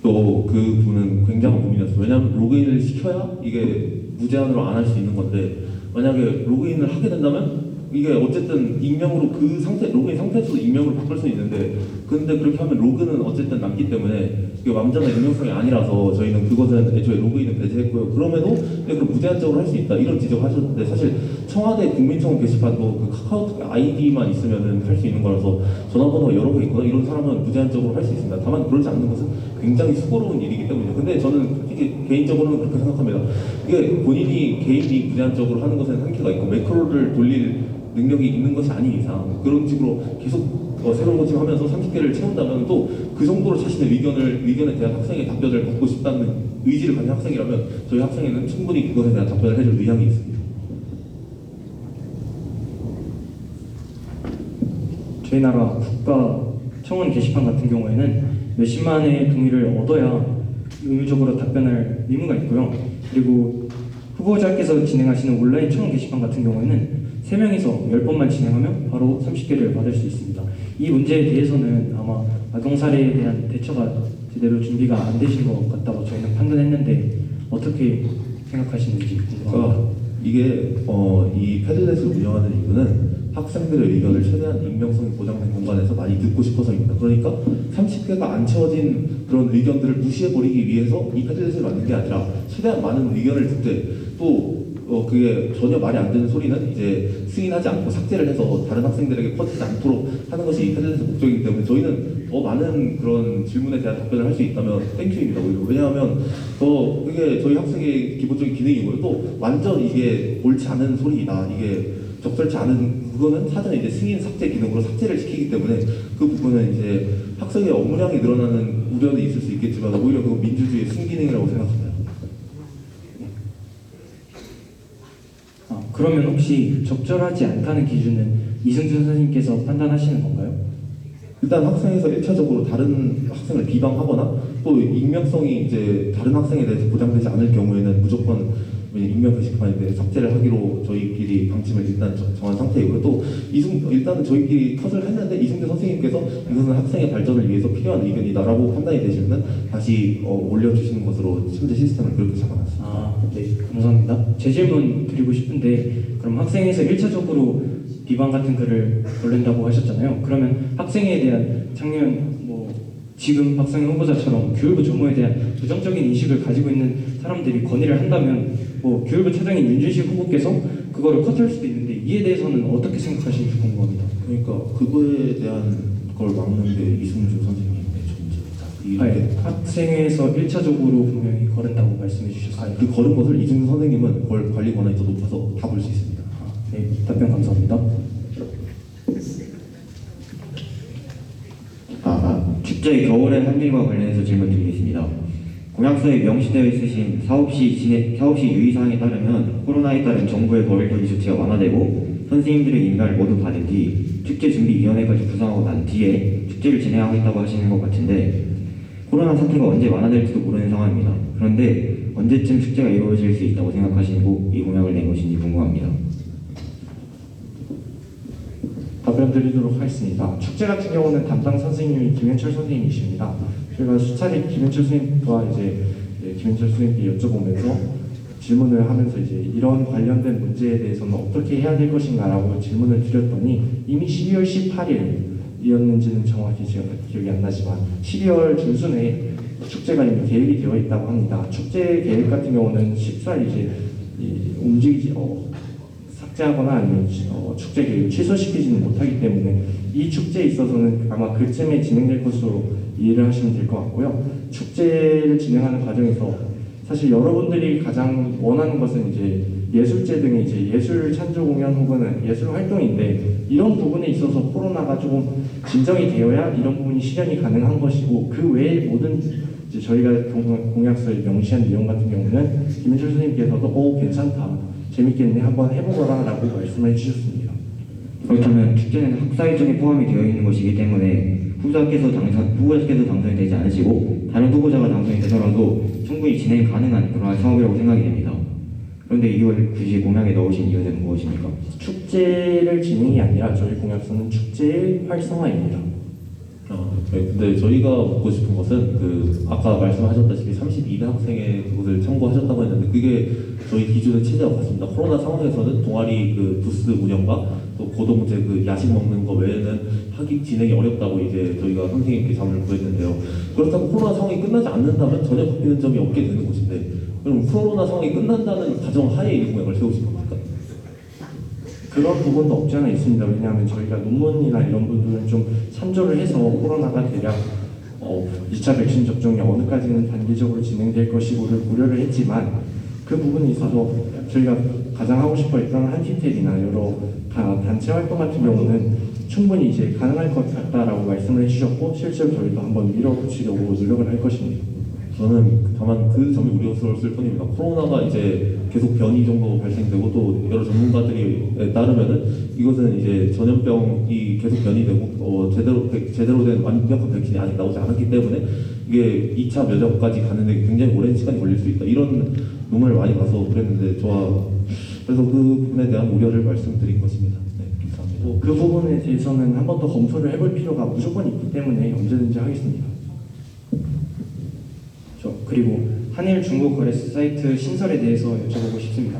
또 그 부분은 굉장한 고민이었어요. 왜냐하면 로그인을 시켜야 이게 무제한으로 안 할 수 있는 건데 만약에 로그인을 하게 된다면 이게 어쨌든 익명으로 그 상태 로그인 상태에서도 익명으로 바꿀 수 있는데 근데 그렇게 하면 로그는 어쨌든 남기 때문에 이게 완전한 익명성이 아니라서 저희는 그것은 애초에 로그인을 배제했고요. 그럼에도 그럼 무제한적으로 할 수 있다 이런 지적을 하셨는데 사실 청와대 국민청원 게시판도 그 카카오톡 아이디만 있으면은 할 수 있는 거라서 전화번호가 여러 개 있거나 이런 사람은 무제한적으로 할 수 있습니다. 다만 그러지 않는 것은 굉장히 수고로운 일이기 때문이죠. 근데 저는 솔직히 개인적으로는 그렇게 생각합니다. 이게 본인이 개인이 무제한적으로 하는 것에는 한계가 있고 매크로를 돌릴 능력이 있는 것이 아닌 이상 그런 식으로 계속 새로운 거 지금 하면서 30개를 채운다면 또 그 정도로 자신의 의견에 대한 학생의 답변을 받고 싶다는 의지를 가진 학생이라면 저희 학생에는 충분히 그것에 대한 답변을 해줄 의향이 있습니다. 저희 나라 국가 청원 게시판 같은 경우에는 몇십만의 동의를 얻어야 의무적으로 답변할 의무가 있고요. 그리고 후보자께서 진행하시는 온라인 청원 게시판 같은 경우에는 3명이서 10번만 진행하면 바로 30개를 받을 수 있습니다. 이 문제에 대해서는 아마 아동사례에 대한 대처가 제대로 준비가 안 되신 것 같다고 저희는 판단했는데 어떻게 생각하시는지 궁금합니다. 그러니까 이게 이 패들렛을 운영하는 이유는 학생들의 의견을 최대한 익명성이 보장된 공간에서 많이 듣고 싶어서입니다. 그러니까 30개가 안 채워진 그런 의견들을 무시해버리기 위해서 이 패들렛을 만든 게 아니라 최대한 많은 의견을 듣되 또 그게 전혀 말이 안 되는 소리는 이제 승인하지 않고 삭제를 해서 다른 학생들에게 퍼지지 않도록 하는 것이 이 패들렛의 목적이기 때문에 저희는 더 많은 그런 질문에 대한 답변을 할 수 있다면 땡큐입니다. 오히려. 왜냐하면 그게 저희 학생의 기본적인 기능이고요. 또 완전 이게 옳지 않은 소리이다. 이게 적절치 않은 그거는 사전에 이제 승인 삭제 기능으로 삭제를 시키기 때문에 그 부분은 이제 학생의 업무량이 늘어나는 우려는 있을 수 있겠지만 오히려 그거 민주주의의 순기능이라고 생각합니다. 그러면 혹시 적절하지 않다는 기준은 이승준 선생님께서 판단하시는 건가요? 일단 학생에서 1차적으로 다른 학생을 비방하거나 또 익명성이 이제 다른 학생에 대해서 보장되지 않을 경우에는 무조건 익명 게시판인데 삭제를 하기로 저희끼리 방침을 일단 정한 상태이고요. 또 일단은 저희끼리 컷을 했는데 이승준 선생님께서 이것은 학생의 발전을 위해서 필요한 의견이다라고 판단이 되시면 다시 올려주시는 것으로 현재 시스템을 그렇게 잡아놨습니다. 네, 감사합니다. 제 질문 드리고 싶은데 그럼 학생에서 1차적으로 비방 같은 글을 올린다고 하셨잖아요. 그러면 학생에 대한 작년 지금 박상현 후보자처럼 교육부 조모에 대한 부정적인 인식을 가지고 있는 사람들이 건의를 한다면 교육부 차장인 윤준식 후보께서 그거를 컷할 수도 있는데 이에 대해서는 어떻게 생각하시는지 궁금합니다. 그러니까 그거에 대한 걸 막는 게 이승준 선생님의 존재입니다. 학생회에서 1차적으로 분명히 거른다고 말씀해 주셨어요. 그 걸은 것을 이승준 선생님은 그걸 관리 권한이 더 높아서 다 볼 수 있습니다. 네, 답변 감사합니다. 축제 겨울의 한 일과 관련해서 질문 드리겠습니다. 공약서에 명시되어 있으신 사업 시 유의사항에 따르면 코로나에 따른 정부의 거리두기 조치가 완화되고 선생님들의 인가를 모두 받은 뒤 축제준비위원회까지 구성하고 난 뒤에 축제를 진행하겠다고 하시는 것 같은데 코로나 사태가 언제 완화될지도 모르는 상황입니다. 그런데 언제쯤 축제가 이루어질 수 있다고 생각하시고 이 공약을 낸 것인지 궁금합니다. 답변 드리도록 하겠습니다. 축제 같은 경우는 담당 선생님이 김현철 선생님이십니다. 저희가 수차례 김현철 선생님과 김현철 선생님께 여쭤보면서 질문을 하면서 이런 관련된 문제에 대해서는 어떻게 해야 될 것인가라고 질문을 드렸더니 이미 12월 18일이었는지는 정확히 제가 기억이 안 나지만 12월 중순에 축제가 이미 계획이 되어 있다고 합니다. 축제 계획 같은 경우는 쉽사리 삭제하거나 아니면 축제 계획을 취소시키지는 못하기 때문에 이 축제에 있어서는 아마 그쯤에 진행될 것으로 이해를 하시면 될 것 같고요. 축제를 진행하는 과정에서 사실 여러분들이 가장 원하는 것은 예술제 등의 예술 찬조 공연 혹은 예술 활동인데 이런 부분에 있어서 코로나가 조금 진정이 되어야 이런 부분이 실현이 가능한 것이고 그 외에 모든 저희가 공약서에 명시한 내용 같은 경우는 김현철 선생님께서도 괜찮다. 재밌겠네 한번 해보거라 라고 말씀해 주셨습니다. 그렇다면 축제는 학사 일정에 포함이 되어 있는 것이기 때문에 후보자께서 당선이 되지 않으시고 다른 후보자가 당선이 되더라도 충분히 진행 가능한 그러한 사업이라고 생각이 됩니다. 그런데 이걸 굳이 공약에 넣으신 이유는 무엇입니까? 축제를 진행이 아니라 저희 공약서는 축제의 활성화입니다. 네, 근데 저희가 묻고 싶은 것은 그 아까 말씀하셨다시피 32대 학생의 그것을 참고하셨다고 했는데 그게 저희 기준의 체제와 같습니다. 코로나 상황에서는 동아리 그 부스 운영과 또 고동제 그 야식 먹는 거 외에는 학위 진행이 어렵다고 이제 저희가 선생님께 자문을 구했는데요. 그렇다고 코로나 상황이 끝나지 않는다면 전혀 바뀌는 점이 없게 되는 것인데 그럼 코로나 상황이 끝난다는 가정 하에 이 공약을 세우신 겁니까? 그런 부분도 없지 않아 있습니다. 왜냐하면 저희가 논문이나 이런 부분을 좀 참조를 해서 코로나가 대략 2차 백신 접종이 어느까지는 단계적으로 진행될 것이고를 고려를 했지만 그 부분에 있어서 저희가 가장 하고 싶어 했던 한티텔이나 여러 단체 활동 같은 경우는 충분히 이제 가능할 것 같다라고 말씀을 해주셨고 실제로 저희도 한번 밀어붙이려고 노력을 할 것입니다. 저는 다만 그 점이 우려스러웠을 뿐입니다. 코로나가 이제 계속 변이 정도 발생되고 또 여러 전문가들이 따르면은 이것은 이제 전염병이 계속 변이되고 제대로 된 완벽한 백신이 아직 나오지 않았기 때문에 이게 2차 면역까지 가는데 굉장히 오랜 시간이 걸릴 수 있다. 이런 논문을 많이 봐서 그랬는데 그래서 그 부분에 대한 우려를 말씀드린 것입니다. 네, 감사합니다. 그 부분에 대해서는 한 번 더 검토를 해볼 필요가 무조건 있기 때문에 언제든지 하겠습니다. 그리고 한일 중고 거래소 사이트 신설에 대해서 여쭤보고 싶습니다.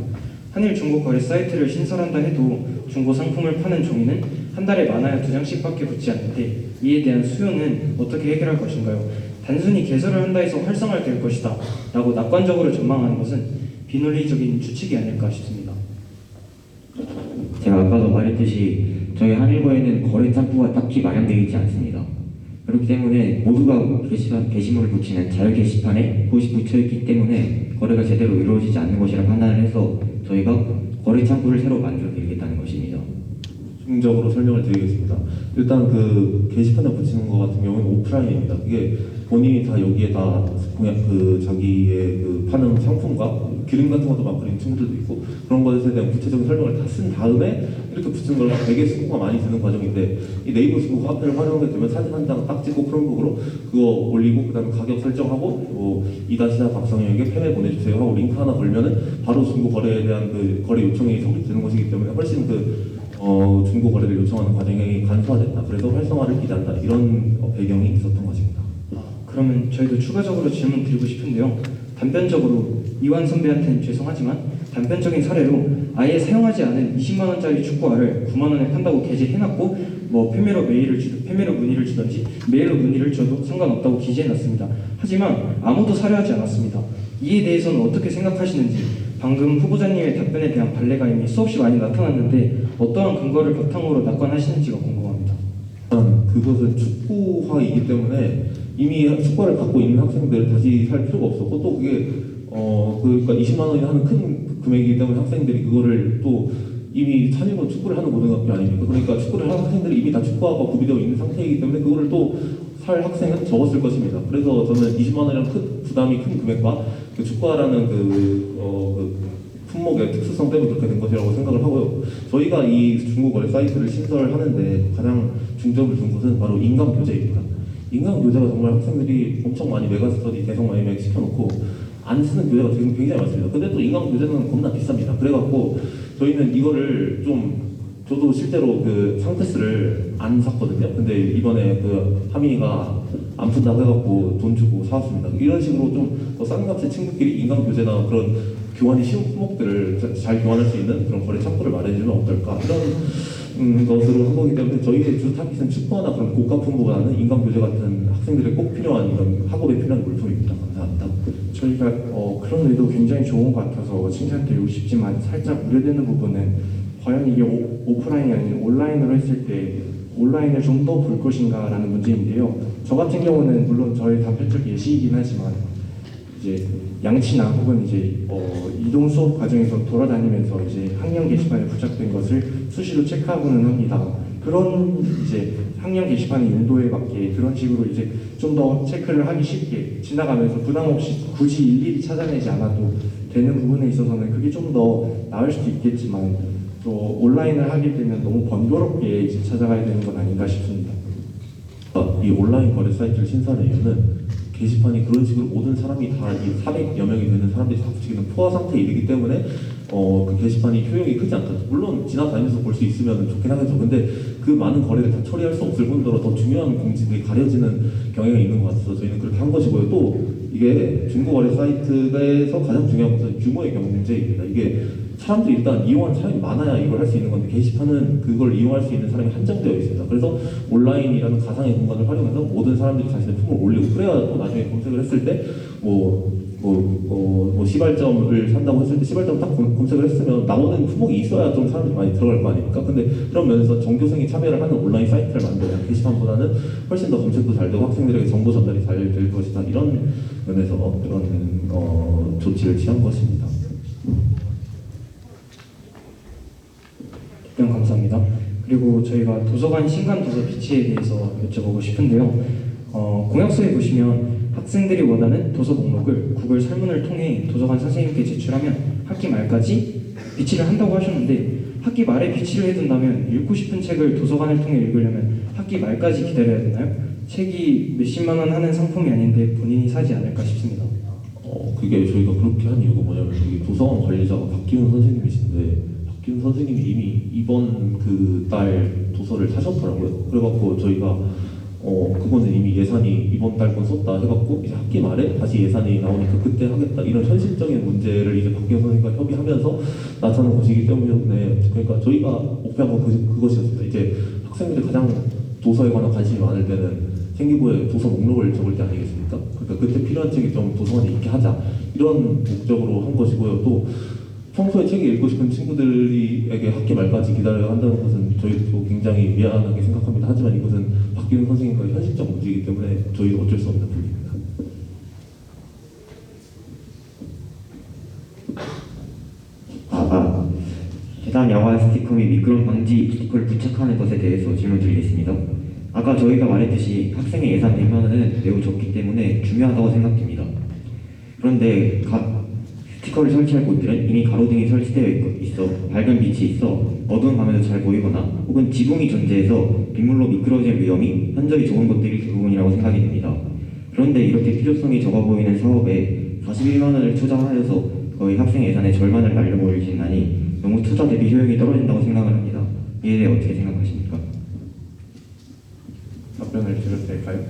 한일 중고 거래 사이트를 신설한다 해도 중고 상품을 파는 종이는 한 달에 많아야 2장씩밖에 붙지 않는데 이에 대한 수요는 어떻게 해결할 것인가요? 단순히 개설을 한다 해서 활성화될 것이다 라고 낙관적으로 전망하는 것은 비논리적인 추측이 아닐까 싶습니다. 제가 아까도 말했듯이 저희 한일거에는 거래 창구가 딱히 마련되어 있지 않습니다. 그렇기 때문에 모두가 게시물을 붙이는 자유 게시판에 그것이 붙여있기 때문에 거래가 제대로 이루어지지 않는 것이라 판단을 해서 저희가 거래 창구를 새로 만들어 드리겠다는 것입니다. 중적으로 설명을 드리겠습니다. 일단 그 게시판에 붙이는 것 같은 경우는 오프라인입니다. 그게 본인이 다 여기에 다 공약 그 자기의 그 파는 상품과 기능 같은 것도 막 그린 친구들도 있고 그런 것에 대한 구체적인 설명을 다 쓴 다음에 이렇게 붙이는 걸 되게 수고가 많이 드는 과정인데 이 네이버 중고 카페를 활용하게 되면 사진 한 장 딱 찍고 크롬북으로 그거 올리고 그다음에 가격 설정하고 2-4 박성현에게 패매 보내주세요 하고 링크 하나 걸면은 바로 중고 거래에 대한 그 거래 요청이 성립되는 것이기 때문에 훨씬 중고 거래를 요청하는 과정이 간소화됐다. 그래서 활성화를 기대한다. 이런 배경이 있었던 것입니다. 그러면 저희도 추가적으로 질문 드리고 싶은데요. 단편적으로 이완 선배한테는 죄송하지만 단편적인 사례로 아예 사용하지 않은 20만 원짜리 축구화를 9만 원에 판다고 게재해놨고 뭐 패매로 문의를 주든지 메일로 문의를 줘도 상관없다고 기재해놨습니다. 하지만 아무도 사려하지 않았습니다. 이에 대해서는 어떻게 생각하시는지 방금 후보자님의 답변에 대한 반례가 이미 수없이 많이 나타났는데 어떠한 근거를 바탕으로 낙관하시는지가 궁금합니다. 그것은 축구화이기 때문에 이미 축구화를 갖고 있는 학생들을 다시 살 필요가 없었고 또 그게 그러니까 20만 원이 하는 큰 금액이기 때문에 학생들이 그거를 또 이미 찬일고 축구를 하는 고등학교 아닙니까? 그러니까 축구를 하는 학생들이 이미 다 축구화가 구비되어 있는 상태이기 때문에 그거를 또 살 학생은 적었을 것입니다. 그래서 저는 20만 원이랑 부담이 큰 금액과 그 축구화라는 그 품목의 특수성 때문에 그렇게 된 것이라고 생각을 하고요. 저희가 이 중고 거래 사이트를 신설하는데 가장 중점을 둔 것은 바로 인강 교재입니다. 인강 교재가 정말 학생들이 엄청 많이 메가스터디 대성 마이맥 시켜놓고 안 쓰는 교재가 지금 굉장히 많습니다. 근데 또 인강 교재는 겁나 비쌉니다. 그래갖고 저희는 이거를 저도 실제로 그 상테스를 안 샀거든요. 근데 이번에 그 하민이가 안 푼다고 해갖고 돈 주고 사왔습니다. 이런 식으로 좀 더 싼 값에 친구끼리 인강 교재나 그런 교환이 쉬운 품목들을 잘 교환할 수 있는 그런 거래 창구를 마련해주면 어떨까 이런 것으로 한 거기 때문에 저희의 주 타깃은 축구화나 그런 고가 품보다는 인강 교재 같은 학생들의 꼭 필요한 이런 학업에 필요한 물품입니다. 감사합니다. 저희가 그런 의도 굉장히 좋은 것 같아서 칭찬드리고 싶지만 살짝 우려되는 부분은 과연 이게 오프라인이 아닌 온라인으로 했을 때 온라인을 좀 더 볼 것인가라는 문제인데요. 저 같은 경우는 물론 저의 단편적 예시이긴 하지만 이제 양치나 혹은 이제 이동 수업 과정에서 돌아다니면서 이제 학령 게시판에 부착된 것을 수시로 체크하고는 합니다. 그런 이제 학령 게시판의 용도에 맞게 그런 식으로 이제 좀 더 체크를 하기 쉽게 지나가면서 부담 없이 굳이 일일이 찾아내지 않아도 되는 부분에 있어서는 그게 좀 더 나을 수도 있겠지만 또 온라인을 하게 되면 너무 번거롭게 이제 찾아가야 되는 건 아닌가 싶습니다. 이 온라인 거래 사이트를 신설한 이유는 게시판이 그런 식으로 모든 사람이 다 이 400여 명이 되는 사람들이 다 붙이기는 포화 상태에 이르기 때문에 그 게시판이 효용이 크지 않다. 물론 지나다니면서 볼 수 있으면 좋긴 하겠죠. 근데 그 많은 거래를 다 처리할 수 없을 뿐더러 더 중요한 공지들이 가려지는 경향이 있는 것 같아서 저희는 그렇게 한 것이고요. 또 이게 중고거래 사이트에서 가장 중요한 것은 규모의 경제입니다. 이게 사람들이 일단 이용하는 사람이 많아야 이걸 할 수 있는 건데 게시판은 그걸 이용할 수 있는 사람이 한정되어 있습니다. 그래서 온라인이라는 가상의 공간을 활용해서 모든 사람들이 자신의 품을 올리고 그래야 또 나중에 검색을 했을 때 시발점을 산다고 했을 때 시발점 딱 검색을 했으면 나오는 품목이 있어야 좀 사람들이 많이 들어갈 거 아닙니까? 근데 그런 면에서 전교생이 참여를 하는 온라인 사이트를 만들면 게시판보다는 훨씬 더 검색도 잘 되고 학생들에게 정보 전달이 잘 될 것이다. 이런 면에서 그런 조치를 취한 것입니다. 답변 감사합니다. 그리고 저희가 도서관 신간 도서 비치에 대해서 여쭤보고 싶은데요. 공약서에 보시면 학생들이 원하는 도서 목록을 구글 설문을 통해 도서관 선생님께 제출하면 학기 말까지 비치를 한다고 하셨는데 학기 말에 비치를 해둔다면 읽고 싶은 책을 도서관을 통해 읽으려면 학기 말까지 기다려야 되나요? 책이 몇십만 원 하는 상품이 아닌데 본인이 사지 않을까 싶습니다. 그게 저희가 그렇게 한 이유가 뭐냐면 저기 도서관 관리자가 박기훈 선생님이신데 박기훈 선생님이 이미 이번 그 달 도서를 사셨더라고요. 그래갖고 저희가 그거는 이미 예산이 이번 달 건 썼다 해갖고 이제 학기 말에 다시 예산이 나오니까 그때 하겠다 이런 현실적인 문제를 이제 박기훈 선생님과 협의하면서 나타난 것이기 때문에 그러니까 저희가 목표한 건 그것이었습니다. 이제 학생들이 가장 도서에 관한 관심이 많을 때는 생기부에 도서 목록을 적을 때 아니겠습니까? 그러니까 그때 필요한 책이 좀 도서관에 있게 하자 이런 목적으로 한 것이고요. 또 평소에 책을 읽고 싶은 친구들에게 학기 말까지 기다려야 한다는 것은 저희도 굉장히 미안하게 생각합니다. 하지만 이것은 박기훈 선생님과의 현실적 문제이기 때문에 저희도 어쩔 수 없는 부분입니다. 계단 야간 스티커 및 미끄럼 방지 스티커를 부착하는 것에 대해서 질문드리겠습니다. 아까 저희가 말했듯이 학생의 예산 100만 원은 매우 적기 때문에 중요하다고 생각됩니다. 그런데 스티커를 설치할 곳들은 이미 가로등이 설치되어 있어 밝은 빛이 있어 어두운 밤에도 잘 보이거나 혹은 지붕이 존재해서 빗물로 미끄러질 위험이 현저히 적은 것들이 대부분이라고 생각이 됩니다. 그런데 이렇게 필요성이 적어 보이는 사업에 41만 원을 투자하여서 거의 학생 예산의 절반을 날려버리신 하니 너무 투자 대비 효용이 떨어진다고 생각을 합니다. 이에 대해 어떻게 생각하십니까? 답변을 드려도 될까요?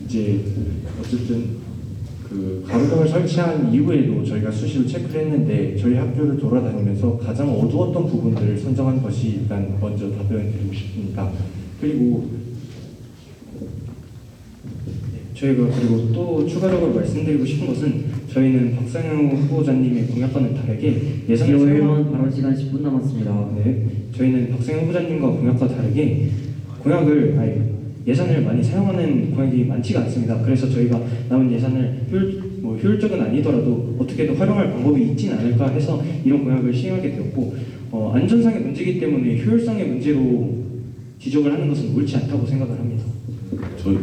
이제 어쨌든 그 가로등을 설치한 이후에도 저희가 수시로 체크를 했는데 저희 학교를 돌아다니면서 가장 어두웠던 부분들을 선정한 것이 일단 먼저 답변을 드리고 싶습니다. 그리고 저희가 그리고 또 추가적으로 말씀드리고 싶은 것은 저희는 박상현 후보자님의 공약과는 다르게 예산을 1번 발언 시간 10분 남았습니다. 네, 저희는 박상현 후보자님과 공약과 다르게 예산을 많이 사용하는 공약이 많지가 않습니다. 그래서 저희가 남은 예산을 효율적은 아니더라도 어떻게든 활용할 방법이 있진 않을까 해서 이런 공약을 시행하게 되었고 안전상의 문제이기 때문에 효율성의 문제로 지적을 하는 것은 옳지 않다고 생각을 합니다. 저희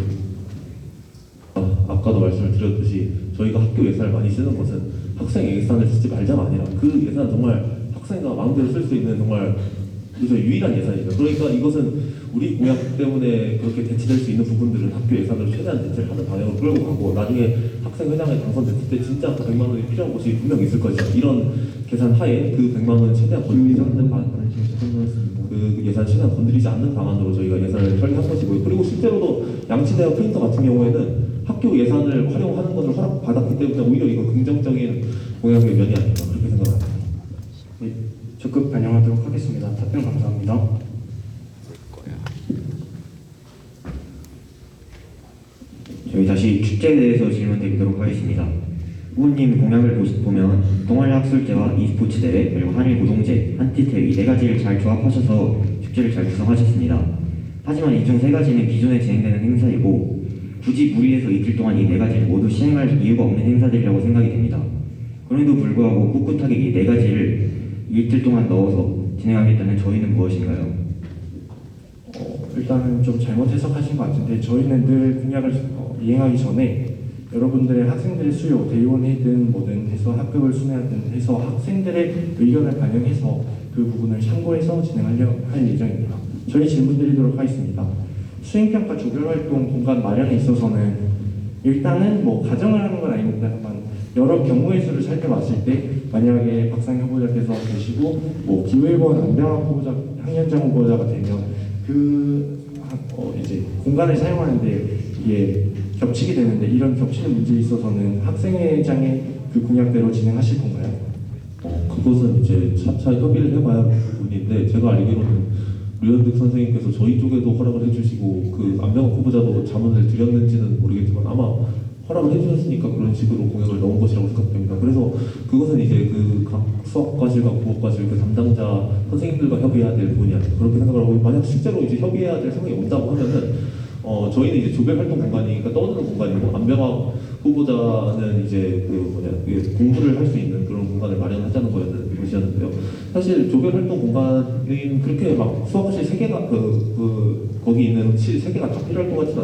아까도 말씀을 드렸듯이 저희가 학교 예산을 많이 쓰는 것은 학생 예산을 쓰지 말자가 아니라 그 예산은 정말 학생과 마음대로 쓸 수 있는 정말 유일한 예산이죠. 그러니까 이것은 우리 공약 때문에 그렇게 대체될 수 있는 부분들은 학교 예산으로 최대한 대체를 하는 방향으로 끌고 가고 나중에 학생회장에 당선됐을 때 진짜 그 100만 원이 필요한 곳이 분명 있을 것이다. 이런 계산 하에 그 100만 원은 최대한 건드리지 않는 방안, 그 예산 최대한 건드리지 않는 방안으로 저희가 예산을 설계한 것이고요. 그리고 실제로도 양치대와 프린터 같은 경우에는 학교 예산을 활용하는 것을 허락받았기 때문에 오히려 이건 긍정적인 공약의 면이 아닌가 그렇게 생각합니다. 네, 적극 반영하도록 하겠습니다. 답변 감사합니다. 저희 다시 축제에 대해서 질문드리도록 하겠습니다. 후보님 공약을 보면 동아리학술제와 e스포츠 대회 그리고 한일 노동제, 한티태 이 네 가지를 잘 조합하셔서 축제를 잘 구성하셨습니다. 하지만 이 중 세 가지는 기존에 진행되는 행사이고 굳이 무리해서 이틀 동안 이 네 가지를 모두 시행할 이유가 없는 행사들이라고 생각이 됩니다. 그럼에도 불구하고 꿋꿋하게 이 네 가지를 이틀 동안 넣어서 진행하겠다는 저희는 무엇인가요? 일단은 좀 잘못 해석하신 것 같은데 저희는 늘 공약을 이행하기 전에 여러분들의 학생들의 수요, 대의원이든 뭐든 해서 학급을 순회하든 해서 학생들의 의견을 반영해서 그 부분을 참고해서 진행하려 할 예정입니다. 저희 질문 드리도록 하겠습니다. 수행평가 조별활동 공간 마련에 있어서는 일단은 가정을 하는 건 아닙니다만 여러 경우의 수를 살펴봤을 때 만약에 박상희 후보자께서 계시고 뭐 기회원 안병학 후보자, 황현장 후보자가 되면 이제 공간을 사용하는데 이게 겹치게 되는데 이런 겹치는 문제에 있어서는 학생회장의 그 공약대로 진행하실 건가요? 그것은 이제 차차 협의를 해봐야 할 부분인데 제가 알기로는 류현득 선생님께서 저희 쪽에도 허락을 해주시고 그 안병학 후보자도 자문을 드렸는지는 모르겠지만 아마 허락을 해주셨으니까 그런 식으로 공약을 넣은 것이라고 생각됩니다. 그래서 그것은 이제 그 각 수학과실과 국어과실 그 담당자 선생님들과 협의해야 될 부분이 아닐까 그렇게 생각을 하고 만약 실제로 이제 협의해야 될 상황이 온다고 하면은 저희는 이제 조별활동 공간이니까 떠드는 공간이고 안병학 후보자는 이제 공부를 할 수 있는 그런 공간을 마련하자는 것이었는데요. 사실 조별활동 공간은 그렇게 막 수학실 3개가 거기 있는 실 3개가 다 필요할 것 같지는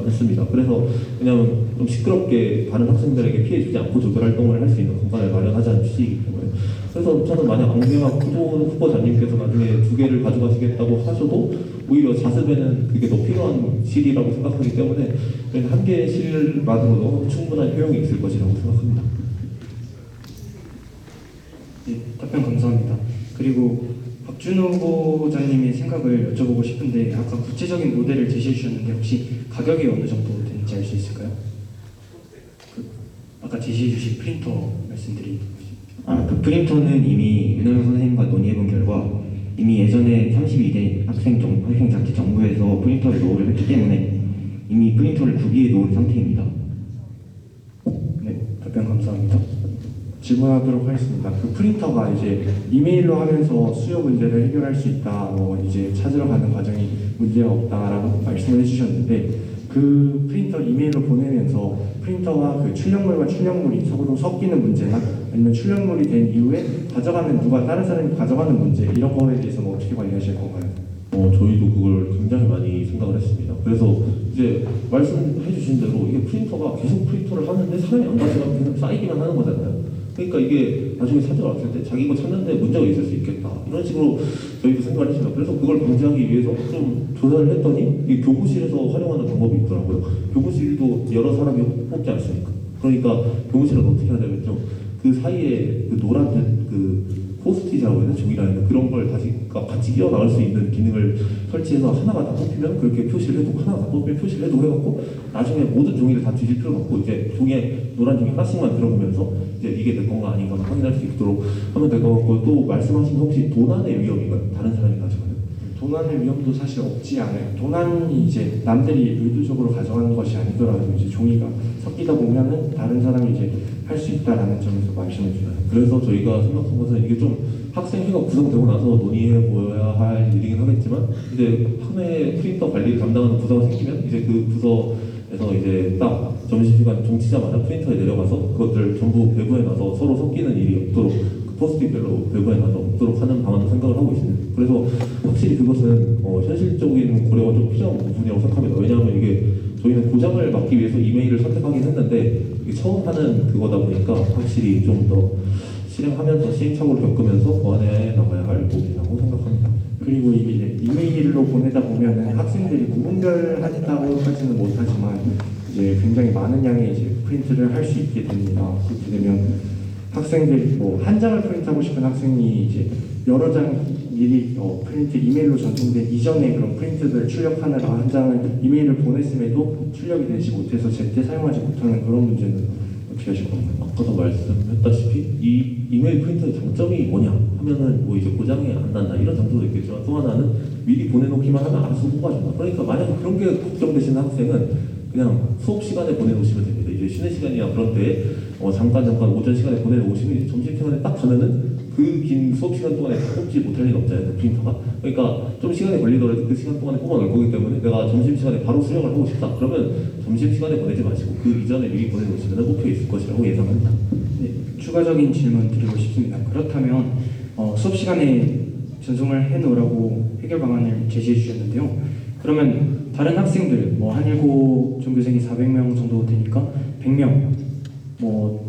않습니다. 그래서 그냥 좀 시끄럽게 다른 학생들에게 피해 주지 않고 조별활동을 할 수 있는 공간을 마련하자는 취지이기 때문에 그래서 저는 만약 안병학 후보자님께서 나중에 2개를 가져가시겠다고 하셔도 오히려 자습에는 그게 더 필요한 실이라고 생각하기 때문에 한 개의 실만으로도 충분한 효용이 있을 것이라고 생각합니다. 네, 답변 감사합니다. 그리고 박준호 후보자님의 생각을 여쭤보고 싶은데 아까 구체적인 모델을 제시해 주셨는데 혹시 가격이 어느 정도 되는지 알 수 있을까요? 아까 제시해 주신 프린터 말씀드리겠습니다. 그 프린터는 이미 윤호영 선생님과 논의해본 결과 이미 예전에 32대 학생 자치 정부에서 프린터를 노후를 했기 때문에 이미 프린터를 구비해 놓은 상태입니다. 네, 답변 감사합니다. 질문하도록 하겠습니다. 그 프린터가 이제 이메일로 하면서 수요 문제를 해결할 수 있다, 이제 찾으러 가는 과정이 문제가 없다라고 말씀을 해주셨는데 그 프린터 이메일로 보내면서 프린터와 그 출력물과 출력물이 서로 섞이는 문제나 아니면 출력물이 된 이후에 가져가는 다른 사람이 가져가는 문제 이런 거에 대해서는 어떻게 관리하실 건가요? 저희도 그걸 굉장히 많이 생각을 했습니다. 그래서 이제 말씀해 주신 대로 이게 프린터가 계속 프린터를 하는데 사람이 안 가져가면 그냥 쌓이기만 하는 거잖아요. 그러니까 이게 나중에 찾아왔을 때 자기 거 찾는데 문제가 있을 수 있겠다 이런 식으로 저희도 생각을 했습니다. 그래서 그걸 방지하기 위해서 좀 조사를 했더니 이 교무실에서 활용하는 방법이 있더라고요. 교무실도 여러 사람이 뽑지 않습니까? 그러니까 교무실은 어떻게 하냐면요, 그 사이에 그 노란 그 포스트잇이라고 해야 되나 종이라는 그런 걸 같이 끼워 나갈 수 있는 기능을 설치해서 하나가 다 뽑히면 그렇게 표시를 해두고 하나가 다 뽑히면 표시를 해두고 해갖고 나중에 모든 종이를 다 뒤질 필요가 없고 이제 종이에 노란 종이 하나씩만 들어보면서 이제 이게 내 건가 아닌가 확인할 수 있도록 하면 될 것 같고 또 말씀하신 혹시 도난의 위험인가요? 다른 사람이 가져가는? 도난의 위험도 사실 없지 않아요. 도난이 이제 남들이 의도적으로 가져가는 것이 아니더라도 이제 종이가 섞이다 보면은 다른 사람이 이제 할 수 있다라는 점에서 말씀해 주셔요. 그래서 저희가 생각한 것은 이게 좀 학생회가 구성되고 나서 논의해 보아야 할 일이긴 하겠지만 이제 한 해 프린터 관리를 담당하는 부서가 생기면 이제 그 부서에서 이제 딱 점심시간 종치자마자 프린터에 내려가서 그것들 전부 배부해 놔서 서로 섞이는 일이 없도록 포스트잇별로 배부해 놔서 없도록 하는 방안도 생각을 하고 있습니다. 그래서 확실히 그것은 현실적인 고려가 좀 필요한 부분이라고 생각합니다. 왜냐하면 이게 저희는 고장을 막기 위해서 이메일을 선택하긴 했는데 이게 처음 하는 그거다 보니까 확실히 좀 더 실행하면서 시행착오를 겪으면서 보완해 나가야 할 부분이라고 생각합니다. 그리고 이게 이메일로 보내다 보면은 학생들이 구분별하다고 하지는 못하지만 이제 굉장히 많은 양의 이제 프린트를 할 수 있게 됩니다. 그렇게 되면 학생들이 한 장을 프린트하고 싶은 학생이 이제 여러 장 미리 프린트 이메일로 전송된 이전에 그런 프린트들을 출력하느라 한 장을 이메일을 보냈음에도 출력이 되지 못해서 제때 사용하지 못하는 그런 문제는 어떻게 하실 건가요? 아까도 말씀했다시피 이 이메일 프린터의 장점이 뭐냐 하면은 뭐 이제 고장이 안 난다 이런 장점도 있겠지만 또 하나는 미리 보내놓기만 하면 알아서 뽑아준다. 그러니까 만약에 그런 게 걱정되시는 학생은 그냥 수업 시간에 보내놓으시면 됩니다. 이제 쉬는 시간이나 그런 때에 잠깐 오전 시간에 보내놓으시면 이제 점심 시간에 딱 가면은 그 긴 수업 시간 동안에 다 뽑지 못할 일 없잖아요, 그 프린터가. 그러니까 좀 시간이 걸리더라도 그 시간 동안에 뽑아 놓을 거기 때문에 내가 점심 시간에 바로 수령을 하고 싶다. 그러면 점심 시간에 보내지 마시고 그 이전에 미리 보내놓으시면 뽑혀 있을 것이라고 예상합니다. 네, 추가적인 질문 드리고 싶습니다. 그렇다면 수업 시간에 전송을 해놓으라고 해결 방안을 제시해 주셨는데요. 그러면 다른 학생들 한일고 전교생이 400명 정도 되니까 100명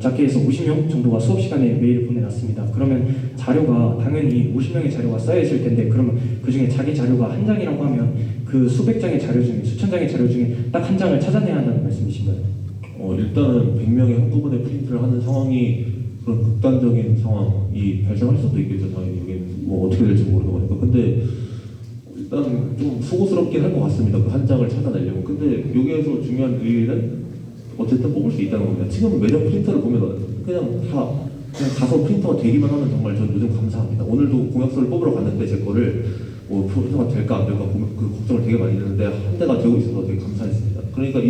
작게 해서 50명 정도가 수업 시간에 메일을 보내놨습니다. 그러면 자료가 당연히 50명의 자료가 쌓여 있을 텐데 그러면 그 중에 자기 자료가 한 장이라고 하면 그 수백 장의 자료 중에 수천 장의 자료 중에 딱 한 장을 찾아내야 한다는 말씀이신가요? 일단은 100명이 한꺼번에 프린트를 하는 상황이 그런 극단적인 상황이 발생할 수도 있겠죠. 당연히 여기 뭐 어떻게 될지 모르는 거니까. 근데 일단 좀 수고스럽긴 할 것 같습니다. 그 한 장을 찾아내려고. 근데 여기에서 중요한 의의는 어쨌든 뽑을 수 있다는 겁니다. 지금 매장 프린터를 보면 그냥 가서 프린터가 되기만 하면 정말 저는 요즘 감사합니다. 오늘도 공약서를 뽑으러 갔는데 제 거를 뭐 프린터가 될까 안 될까 그 걱정을 되게 많이 했는데 한 대가 되고 있어서 되게 감사했습니다. 그러니까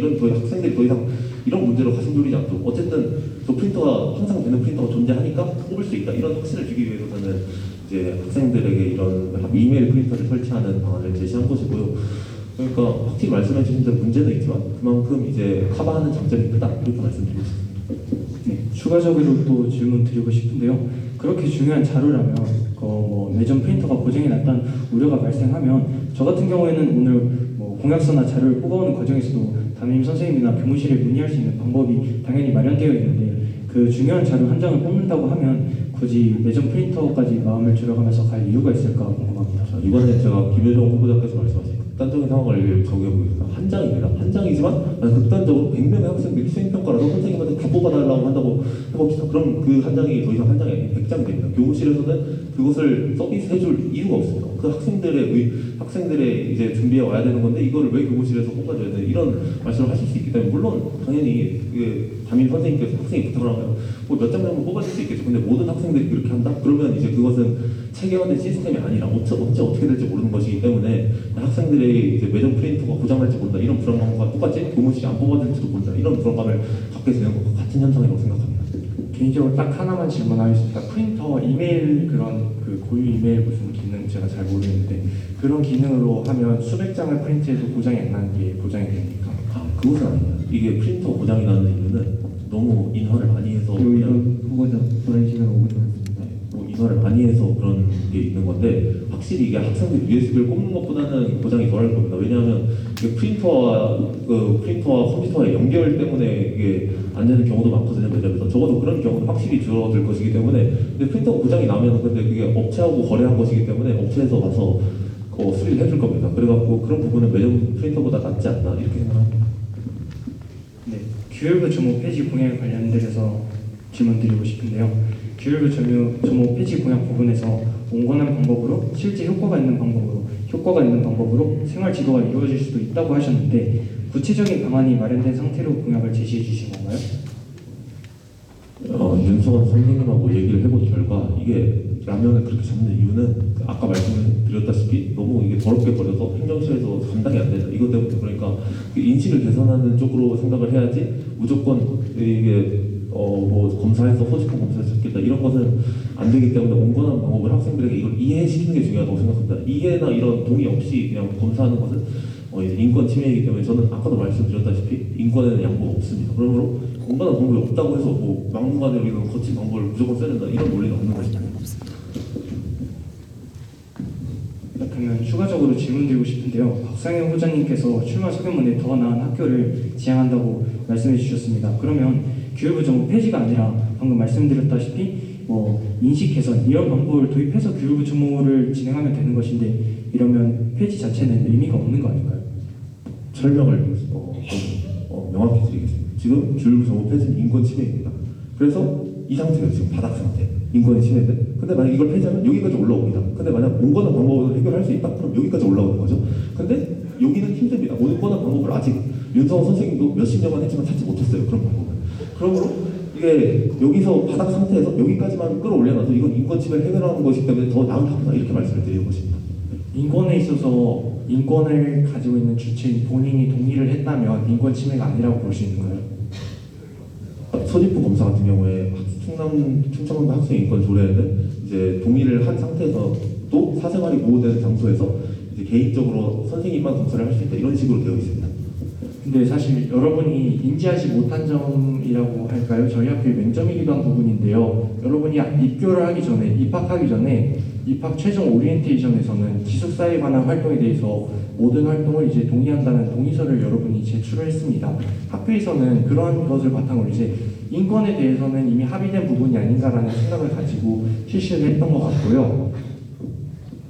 학생들이 더 이상 이런 문제로 가슴 졸이지 않도록 어쨌든 저 프린터가 항상 되는 프린터가 존재하니까 뽑을 수 있다 이런 확신을 주기 위해서 저는 이제 학생들에게 이런 이메일 프린터를 설치하는 방안을 제시한 것이고요. 그러니까 확실히 말씀해 주신 대로 문제는 있지만 그만큼 이제 커버하는 장점이 크다 이렇게 말씀드리고 싶습니다. 네, 추가적으로 또 질문 드리고 싶은데요. 그렇게 중요한 자료라면 매점 프린터가 고장이 났다는 우려가 발생하면 저 같은 경우에는 오늘 뭐 공약서나 자료를 뽑아오는 과정에서도 담임 선생님이나 교무실에 문의할 수 있는 방법이 당연히 마련되어 있는데 그 중요한 자료 한 장을 뽑는다고 하면 굳이 매점 프린터까지 마음을 졸여가면서 갈 이유가 있을까 궁금합니다. 자, 이번에 제가 김효정 후보자께서 말씀하신 극단적인 상황을 적용해보겠습니다. 한 장입니다. 한 장이지만 극단적으로 100명의 학생들이 수행평가라서 선생님한테 다 뽑아달라고 한다고 해봅시다. 그럼 그 한 장이 더 이상 한 장이 아니라 100장이 됩니다. 교무실에서는 그것을 서비스해줄 이유가 없습니다. 그 학생들의 이제 준비해 와야 되는 건데 이거를 왜 교무실에서 뽑아줘야 되는 이런 말씀을 하실 수 있기 때문에 물론 당연히 담임 선생님께서 학생이 부탁을 하면 뭐 몇 장 정도 뽑아줄 수 있겠죠. 근데 모든 학생들이 그렇게 한다? 그러면 이제 그것은 체계화된 시스템이 아니라 언제 어떻게 될지 모르는 것이기 때문에 학생들의 이제 매점 프린터가 고장날지 모른다 이런 불안감과 똑같이 교무실이 안 뽑아줄지도 모른다 이런 불안감을 갖게 되는 것과 같은 현상이라고 생각합니다. 개인적으로 딱 하나만 질문하겠습니다. 프린터 이메일 그런 그 고유 이메일 무슨 기능 제가 잘 모르겠는데 그런 기능으로 하면 수백 장을 프린트해도 고장이 안 나는 게 보장이 됩니까? 그것은 아닙니다. 이게 프린터 고장이 나는 이유는 너무 인화를 많이 해서 그리고 이런 후보자 보낸 시간 5분 남았습니다. 뭐 인화를 많이 해서 그런 게 있는 건데 확실히 이게 학생들 USB를 꼽는 것보다는 고장이 덜할 겁니다. 왜냐하면 이게 프린터와 컴퓨터와의 연결 때문에 이게 안 되는 경우도 많거든요. 매점에서 적어도 그런 경우는 확실히 줄어들 것이기 때문에 근데 프린터가 고장이 나면 근데 그게 업체하고 거래한 것이기 때문에 업체에서 가서 수리를 해줄 겁니다. 그래갖고 그런 부분은 매점 프린터보다 낫지 않나 이렇게 생각합니다. 네, 교육부 조모 폐지 공약 관련돼서 질문드리고 싶은데요. 교육부 조모 폐지 공약 부분에서 온건한 방법으로 실제 효과가 있는 방법으로 생활 지도가 이루어질 수도 있다고 하셨는데 구체적인 방안이 마련된 상태로 공약을 제시해 주신 건가요? 윤석원 선생님하고 얘기를 해본 결과 이게 라면을 그렇게 잡는 이유는 아까 말씀드렸다시피 너무 이게 더럽게 버려서 행정실에서 감당이 안 되죠. 이것 때문에 그러니까 그 인식을 개선하는 쪽으로 생각을 해야지 무조건 이게 뭐 검사해서 소지품 검사해서 잡겠다 이런 것은 안 되기 때문에 온건한 방법을 학생들에게 이걸 이해시키는 게 중요하다고 생각합니다. 이해나 이런 동의 없이 그냥 검사하는 것은 이제 인권 침해이기 때문에 저는 아까도 말씀드렸다시피 인권에는 양보가 없습니다. 그러므로 온건한 방법이 없다고 해서 뭐 막무가내로 이런 거친 방법을 무조건 써야 된다 이런 논리는 없는 것입니다. 그러면 추가적으로 질문드리고 싶은데요. 박상현 후보자님께서 출마 소견문에 더 나은 학교를 지향한다고 말씀해 주셨습니다. 그러면 교육부 조모 폐지가 아니라 방금 말씀드렸다시피 인식 개선 이런 방법을 도입해서 교육부 조모를 진행하면 되는 것인데 이러면 폐지 자체는 의미가 없는 거 아닌가요? 설명을 명확히 드리겠습니다. 지금 교육부 조모 폐지는 인권 침해입니다. 그래서 이 상태예요. 지금 바닥 상태. 인권이 침해돼. 근데 만약 이걸 폐지하면 여기까지 올라옵니다. 근데 만약 온건한 방법으로 해결할 수 있다? 그럼 여기까지 올라오는 거죠. 근데 여기는 힘듭니다. 온건한 방법을 아직 윤석원 선생님도 몇십 년간 했지만 찾지 못했어요. 그런 방법을. 그러므로 이게 여기서 바닥 상태에서 여기까지만 끌어올려놔도 이건 인권 침해를 해결하는 것이기 때문에 더 나은 합니다. 이렇게 말씀을 드리는 것입니다. 인권에 있어서 인권을 가지고 있는 주체인 본인이 동의를 했다면 인권 침해가 아니라고 볼 수 있는 거예요? 소지품 검사 같은 경우에 충청남도 학생 인권 조례에는 이제 동의를 한 상태에서 또 사생활이 보호되는 장소에서 이제 개인적으로 선생님만 검사를 할 수 있다 이런 식으로 되어 있습니다. 근데 사실 여러분이 인지하지 못한 점이라고 할까요? 저희 학교의 맹점이기도 한 부분인데요. 여러분이 입학하기 전에 입학 최종 오리엔테이션에서는 기숙사에 관한 활동에 대해서 모든 활동을 이제 동의한다는 동의서를 여러분이 제출을 했습니다. 학교에서는 그런 것을 바탕으로 이제 인권에 대해서는 이미 합의된 부분이 아닌가라는 생각을 가지고 실시를 했던 것 같고요.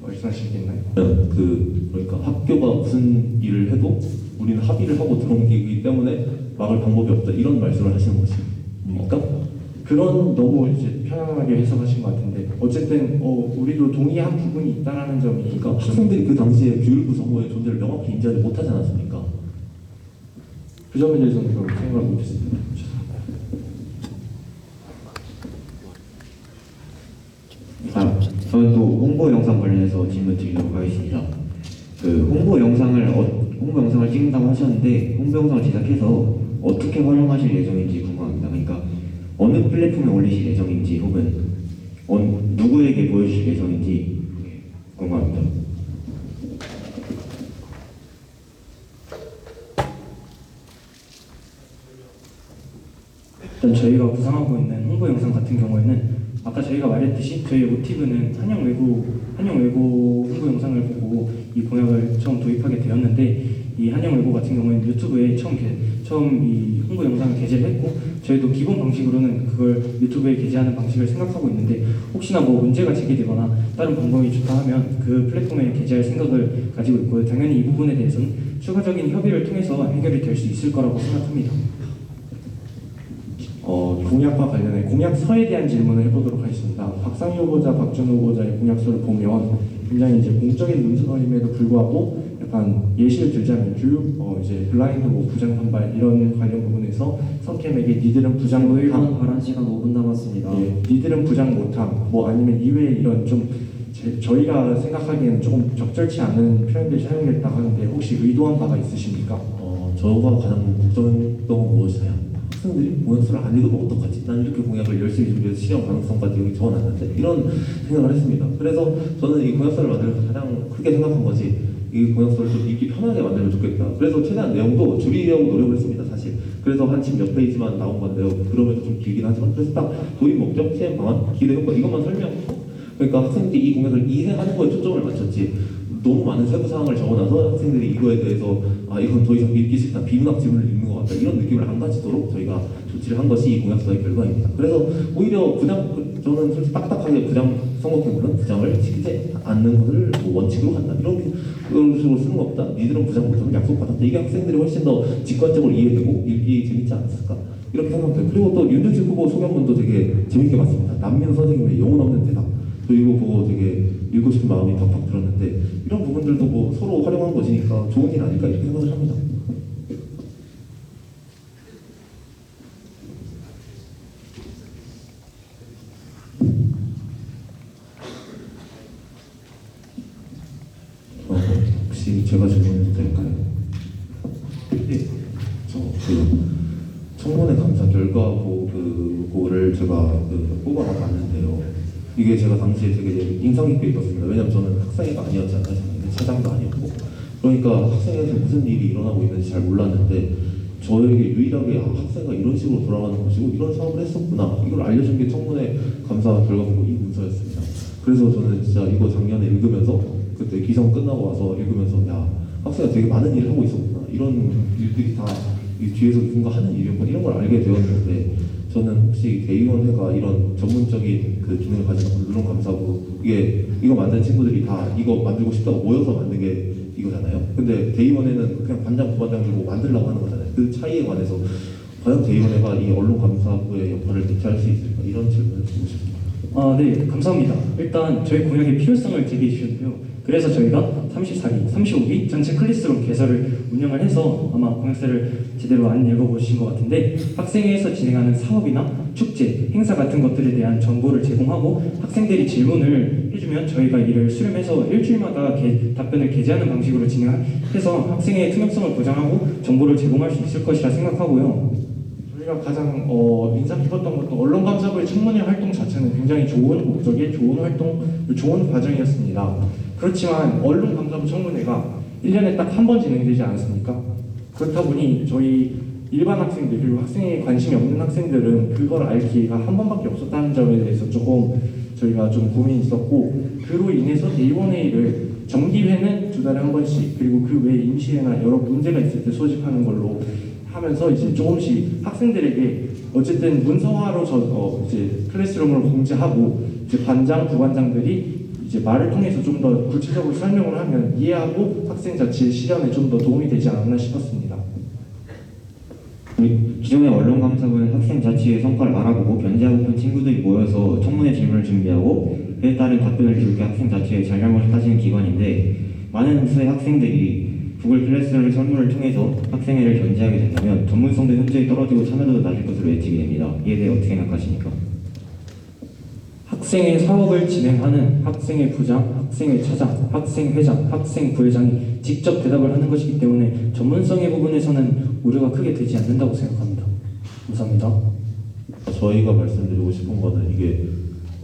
말씀하시겠나요? 그러니까 학교가 무슨 일을 해도 우리는 합의를 하고 들어온 게이기 때문에 막을 방법이 없다 이런 말씀을 하시는 것입니까? 그런 너무 이제 편안하게 해석하신 것 같은데 어쨌든 우리도 동의한 부분이 있다라는 점이 그러니까 학생들이 그 당시에 교육부 정보의 존재를 명확히 인지하지 못하지 않았습니까? 그 점에 대해서는 좀 생각을 못했습니다. 저는 또 홍보 영상 관련해서 질문 드리도록 하겠습니다. 그 홍보 영상을 찍는다고 하셨는데 홍보 영상을 제작해서 어떻게 활용하실 예정인지 궁금합니다. 그러니까 어느 플랫폼에 올리실 예정인지 혹은 누구에게 보여주실 예정인지 궁금합니다. 일단 저희가 구상하고 있는 홍보 영상 같은 경우에는 아까 저희가 말했듯이 저희 모티브는 한영 외고 홍보 영상을 보고 이 공약을 처음 도입하게 되었는데 이 한영 외고 같은 경우에는 유튜브에 처음 이 홍보 영상을 게재를 했고 저희도 기본 방식으로는 그걸 유튜브에 게재하는 방식을 생각하고 있는데 혹시나 뭐 문제가 제기되거나 다른 방법이 좋다 하면 그 플랫폼에 게재할 생각을 가지고 있고요. 당연히 이 부분에 대해서는 추가적인 협의를 통해서 해결이 될 수 있을 거라고 생각합니다. 공약과 관련해 공약서에 대한 질문을 해보도록 하겠습니다. 박상희 후보자, 박준 후보자의 공약서를 보면 굉장히 이제 공적인 문서임에도 불구하고 약간 예시를 들자면 교육, 이제 블라인드 뭐 부장 선발 이런 관련 부분에서 성캠에게 니들은 부장 못함, 발언 시간 5분 남았습니다. 예, 니들은 부장 못함, 뭐 아니면 이외에 이런 좀 저희가 생각하기에는 조금 적절치 않은 표현들이 사용됐다 하는데 혹시 의도한 바가 있으십니까? 저가 가장 걱정했던 건 무엇이냐? 학생들이 공약서를 안 읽으면 어떡하지? 난 이렇게 공약을 열심히 준비해서 실현 가능성까지 여기 적어놨는데 이런 생각을 했습니다. 그래서 저는 이 공약서를 만들면서 가장 크게 생각한 것이 이 공약서를 좀 읽기 편하게 만들면 좋겠다. 그래서 최대한 내용도 줄이려고 노력을 했습니다, 사실. 그래서 한 10몇 페이지만 나온 건데요. 그러면서 좀 길긴 하지만 그래서 딱 도입 목적, 시행 방안, 기대 효과 이것만 설명하고 그러니까 학생들이 이 공약을 이해하는 거에 초점을 맞췄지 너무 많은 세부 사항을 적어놔서 학생들이 이거에 대해서 이건 더 이상 읽기 싫다, 비문학 지문을 읽는 것 같다 이런 느낌을 안 가지도록 저희가 조치를 한 것이 이 공약서의 결과입니다. 그래서 오히려 저는 솔직히 딱딱하게 부장 선거권은 부장을 시키지 않는 것을 뭐 원칙으로 한다 이런 식으로 쓰는 것보다 니들은 부장 못하면 약속받았다 이게 학생들이 훨씬 더 직관적으로 이해되고 읽기 재밌지 않았을까 이렇게 생각돼요. 그리고 또 윤중식 후보 소견문도 되게 재밌게 봤습니다. 남민 선생님의 영혼 없는 대답 저 이거 보고 되게 읽고 싶은 마음이 팍팍 들었는데 이런 부분들도 뭐 서로 활용한 것이니까 좋은 일 아닐까 이렇게 생각을 합니다. 혹시 제가 질문해도 될까요? 네. 청문회 감사 결과 보고를 제가 뽑아서 봤는데요. 이게 제가 당시에 되게 인상 깊게 읽었습니다. 왜냐면 저는 학생회가 아니었잖아요. 저는 차장도 아니었고. 그러니까 학생회에서 무슨 일이 일어나고 있는지 잘 몰랐는데 저에게 유일하게 학생회가 이런 식으로 돌아가는 것이고 이런 사업을 했었구나. 이걸 알려준 게 청문회 감사 결과 보고 이 문서였습니다. 그래서 저는 진짜 이거 작년에 읽으면서 그때 기성 끝나고 와서 읽으면서 야 학생회가 되게 많은 일을 하고 있었구나. 이런 일들이 다 이 뒤에서 누군가 하는 일이었구나. 이런 걸 알게 되었는데 저는 혹시 대의원회가 이런 전문적인 그 기능을 가진 건 물론 감사하고 이거 만든 친구들이 다 이거 만들고 싶다고 모여서 만든 게 이거잖아요. 근데 대의원회는 그냥 반장 부반장 주고 만들려고 하는 거잖아요. 그 차이에 관해서 과연 대의원회가 이 언론감사부의 역할을 대체할 수 있을까 이런 질문을 드리고 싶습니다. 네, 감사합니다. 일단 저희 공약의 필요성을 제기해 주셨는데요. 그래서 저희가 34기, 35기 전체 클래스룸 개설을 운영을 해서 아마 공약서를 제대로 안 읽어보신 것 같은데 학생회에서 진행하는 사업이나 축제, 행사 같은 것들에 대한 정보를 제공하고 학생들이 질문을 해주면 저희가 이를 수렴해서 일주일마다 답변을 게재하는 방식으로 진행해서 학생회의 투명성을 보장하고 정보를 제공할 수 있을 것이라 생각하고요. 저희가 가장 인상 깊었던 것도 언론감사부의 청문회 활동 자체는 굉장히 좋은 목적의 좋은 활동, 좋은 과정이었습니다. 그렇지만 언론감사부 청문회가 1년에 딱 한 번 진행되지 않았습니까? 그렇다 보니 저희 일반 학생들 그리고 학생에 관심이 없는 학생들은 그걸 알 기회가 한 번밖에 없었다는 점에 대해서 조금 저희가 좀 고민이 있었고 그로 인해서 대의원회의를 정기회는 2달에 한 번씩 그리고 그 외 임시회나 여러 문제가 있을 때 소집하는 걸로 하면서 이제 조금씩 학생들에게 어쨌든 문서화로 이제 클래스룸을 공지하고 이제 반장, 부반장들이 이제 말을 통해서 좀 더 구체적으로 설명을 하면 이해하고 학생 자체의 실현에 좀 더 도움이 되지 않았나 싶었습니다. 기존의 언론 감독은 학생 자치의 성과를 알아보고 변제하고픈 친구들이 모여서 청문회 질문을 준비하고 그에 따른 답변을 기록해 학생 자치의 잘잘못을 따지는 기관인데 많은 수의 학생들이 구글 클래스룸 설문을 통해서 학생회를 견제하게 된다면 전문성도 현저히 떨어지고 참여도도 낮을 것으로 예측이 됩니다. 이에 대해 어떻게 생각하십니까? 학생의 사업을 진행하는 학생의 부장, 학생의 차장, 학생회장, 학생부회장이 직접 대답을 하는 것이기 때문에 전문성의 부분에서는 우려가 크게 되지 않는다고 생각합니다. 감사합니다. 저희가 말씀드리고 싶은 거는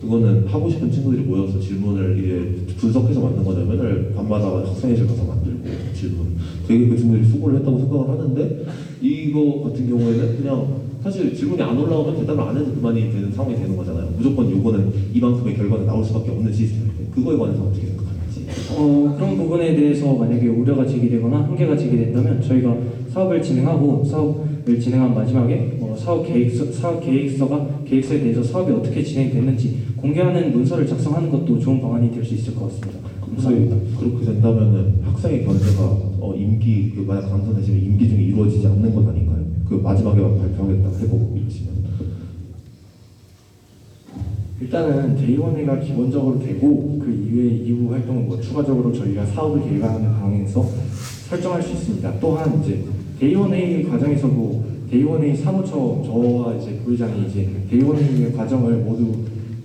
이거는 하고 싶은 친구들이 모여서 질문을 이게 분석해서 만든 거잖아요. 맨날 밤마다 학생회실 가서 만들고 질문. 되게 그 친구들이 수고를 했다고 생각을 하는데 이거 같은 경우에는 그냥 사실 질문이 안 올라오면 대답을 안 해도 그만이 되는 상황이 되는 거잖아요. 무조건 요거는 이 만큼의 결과는 나올 수밖에 없는 시스템인데 그거에 관해서 어떻게 생각하는지. 그런 부분에 대해서 만약에 우려가 제기되거나 한계가 제기된다면 저희가 사업을 진행하고 사업을 진행한 마지막에 사업 계획서에 대해서 사업이 어떻게 진행됐는지 공개하는 문서를 작성하는 것도 좋은 방안이 될 수 있을 것 같습니다. 감사합니다. 그렇게 된다면은 학생의 견제가 임기 만약 당선되시면 임기 중에 이루어지지 않는 것 아닌가요? 그 마지막에만 발표하겠다 해보고 이러시면. 일단은 대의원회가 기본적으로 되고 그 이외의 이후 활동은 추가적으로 저희가 사업을 계획하는 방향에서 설정할 수 있습니다. 또한 이제 대의원회의 과정에서도 대의원회의 사무처 저와 이제 부회장이 이제 대의원회의 과정을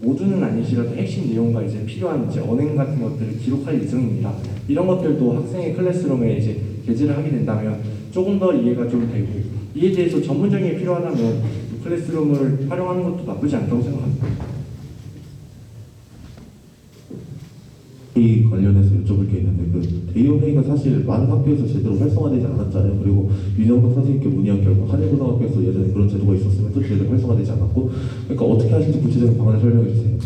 모두는 아니시라도 핵심 내용과 이제 필요한 이제 언행 같은 것들을 기록할 예정입니다. 이런 것들도 학생의 클래스룸에 이제 게재를 하게 된다면 조금 더 이해가 좀 되고 이에 대해서 전문적인 게 필요하다면 클래스룸을 활용하는 것도 나쁘지 않다고 생각합니다. 이 관련해서 여쭤볼 게 있는데 그 대의원회의가 사실 많은 학교에서 제대로 활성화되지 않았잖아요. 그리고 윤영덕 선생님께 문의한 결과 한일고등학교에서 예전에 그런 제도가 있었으면 또 제대로 활성화되지 않았고 그러니까 어떻게 하실지 구체적인 방안을 설명해 주세요.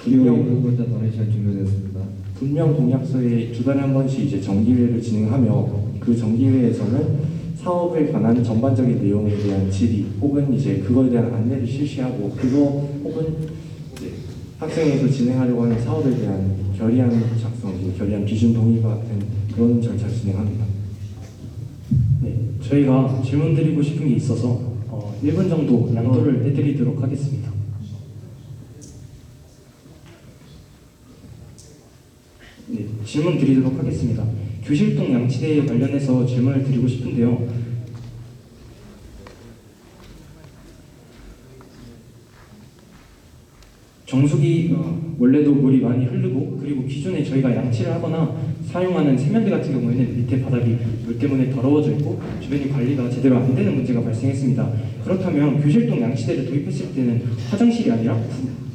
김영 후보자 발언 시간 종료되었습니다. 분명 공약서에 두 달에 한 번씩 이제 정기회를 진행하며 그 정기회에서는 사업에 관한 전반적인 내용에 대한 질의 혹은 이제 그거에 대한 안내를 실시하고 그거 혹은 이제 학생회에서 진행하려고 하는 사업에 대한 결의안 작성, 결의안 기준 동의 같은 그런 절차를 진행합니다. 네, 저희가 질문 드리고 싶은 게 있어서 1분 정도 양도를 해드리도록 하겠습니다. 네, 질문 드리도록 하겠습니다. 교실동 양치대에 관련해서 질문을 드리고 싶은데요. 정수기 원래도 물이 많이 흐르고 그리고 기존에 저희가 양치를 하거나 사용하는 세면대 같은 경우에는 밑에 바닥이 물 때문에 더러워져 있고 주변이 관리가 제대로 안 되는 문제가 발생했습니다. 그렇다면 교실동 양치대를 도입했을 때는 화장실이 아니라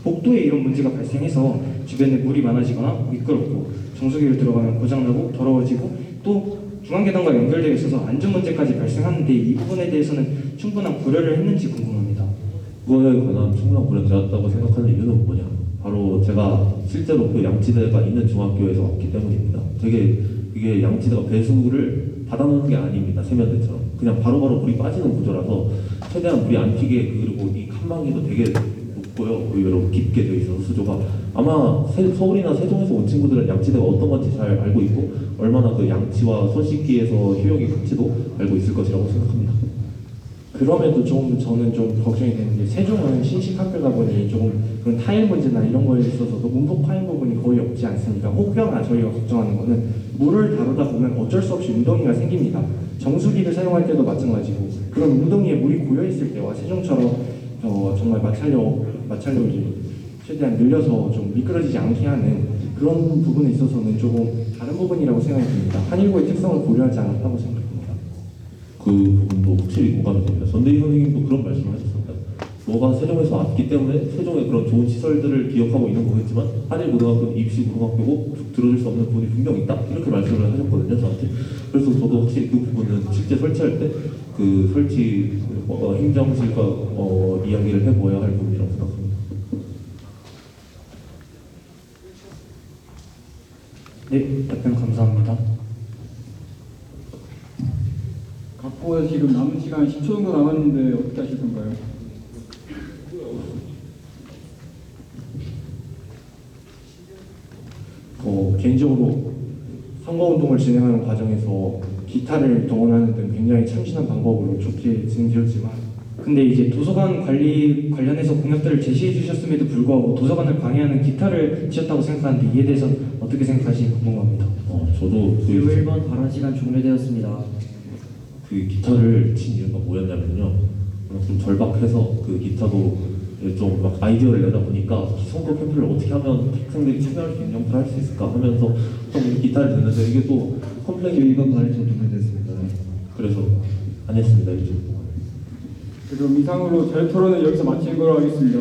복도에 이런 문제가 발생해서 주변에 물이 많아지거나 미끄럽고 정수기를 들어가면 고장나고 더러워지고 또 중앙계단과 연결되어 있어서 안전 문제까지 발생하는데 이 부분에 대해서는 충분한 고려를 했는지 궁금합니다. 그거에 관한 충분한 고려 되었다고 생각하는 이유는 뭐냐? 바로 제가 실제로 그 양치대가 있는 중학교에서 왔기 때문입니다. 되게 이게 양치대가 배수를 받아놓는 게 아닙니다. 세면대처럼 그냥 바로바로 물이 빠지는 구조라서 최대한 물이 안 튀게 그리고 이 칸막이도 되게 높고요. 의외로 깊게 되어 있어서 수조가 아마 서울이나 세종에서 온 친구들은 양치대가 어떤 건지 잘 알고 있고 얼마나 그 양치와 손 씻기에서 효용이 큰지도 알고 있을 것이라고 생각합니다. 그럼에도 좀 저는 좀 걱정이 되는 게 세종은 신식 학교다 보니 조금 그런 타일 문제나 이런 거에 있어서도 문법 파인 부분이 거의 없지 않습니까? 혹여나 저희가 걱정하는 거는 물을 다루다 보면 어쩔 수 없이 웅덩이가 생깁니다. 정수기를 사용할 때도 마찬가지고 그런 웅덩이에 물이 고여 있을 때와 세종처럼 정말 마찰력 이제 최대한 늘려서 좀 미끄러지지 않게 하는 그런 부분에 있어서는 조금 다른 부분이라고 생각이 듭니다. 한일고의 특성을 고려하지 않았다고 생각합니다. 그 부분도 확실히 공감이 됩니다. 전대희 선생님도 그런 말씀을 하셨습니다. 너가 세종에서 왔기 때문에 세종의 그런 좋은 시설들을 기억하고 있는 거겠지만 한일고등학교는 입시고등학교고 들어줄 수 없는 부분이 분명 있다 이렇게 말씀을 하셨거든요 저한테. 그래서 저도 확실히 그 부분은 실제 설치할 때 그 설치 행정실과 이야기를 해보아야 할 부분이라고 생각합니다. 네, 답변 감사합니다. 각부가 지금 남은 시간 10초 정도 남았는데 어떻게 하실 건가요? 개인적으로 선거운동을 진행하는 과정에서 기타를 동원하는 등 굉장히 참신한 방법으로 좋게 진행되었지만 근데 이제 도서관 관리 관련해서 공약들을 제시해 주셨음에도 불구하고 도서관을 방해하는 기타를 치셨다고 생각하는데 이에 대해서 어떻게 생각하시는지 궁금합니다. 저도 그 1번 발언 시간 종료되었습니다. 그 기타를 친 이유가 뭐였냐면요. 좀 절박해서 그 기타도 좀 막 아이디어를 내다 보니까 선거 캠프를 어떻게 하면 학생들이 참여할 수 있는 형태를 할 수 있을까 하면서 좀 기타를 듣는데 이게 또 컴플레인이 1번 발언 종료되었습니다. 그래서 안 했습니다. 이제. 그럼 이상으로 제 토론은 여기서 마치는 걸로 하겠습니다.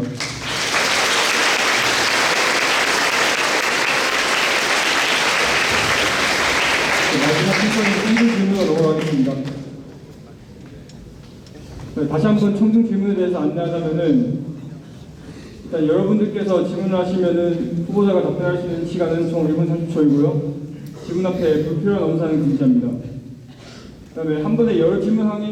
마지막 순서는 청중 질문으로 넘어가겠습니다. 네, 다시 한번 청중 질문에 대해서 안내하자면은 일단 여러분들께서 질문을 하시면은 후보자가 답변할 수 있는 시간은 총 1분 30초이고요. 질문 앞에 불필요한 언사는 금지합니다. 그다음에 한 번에 여러 질문 항이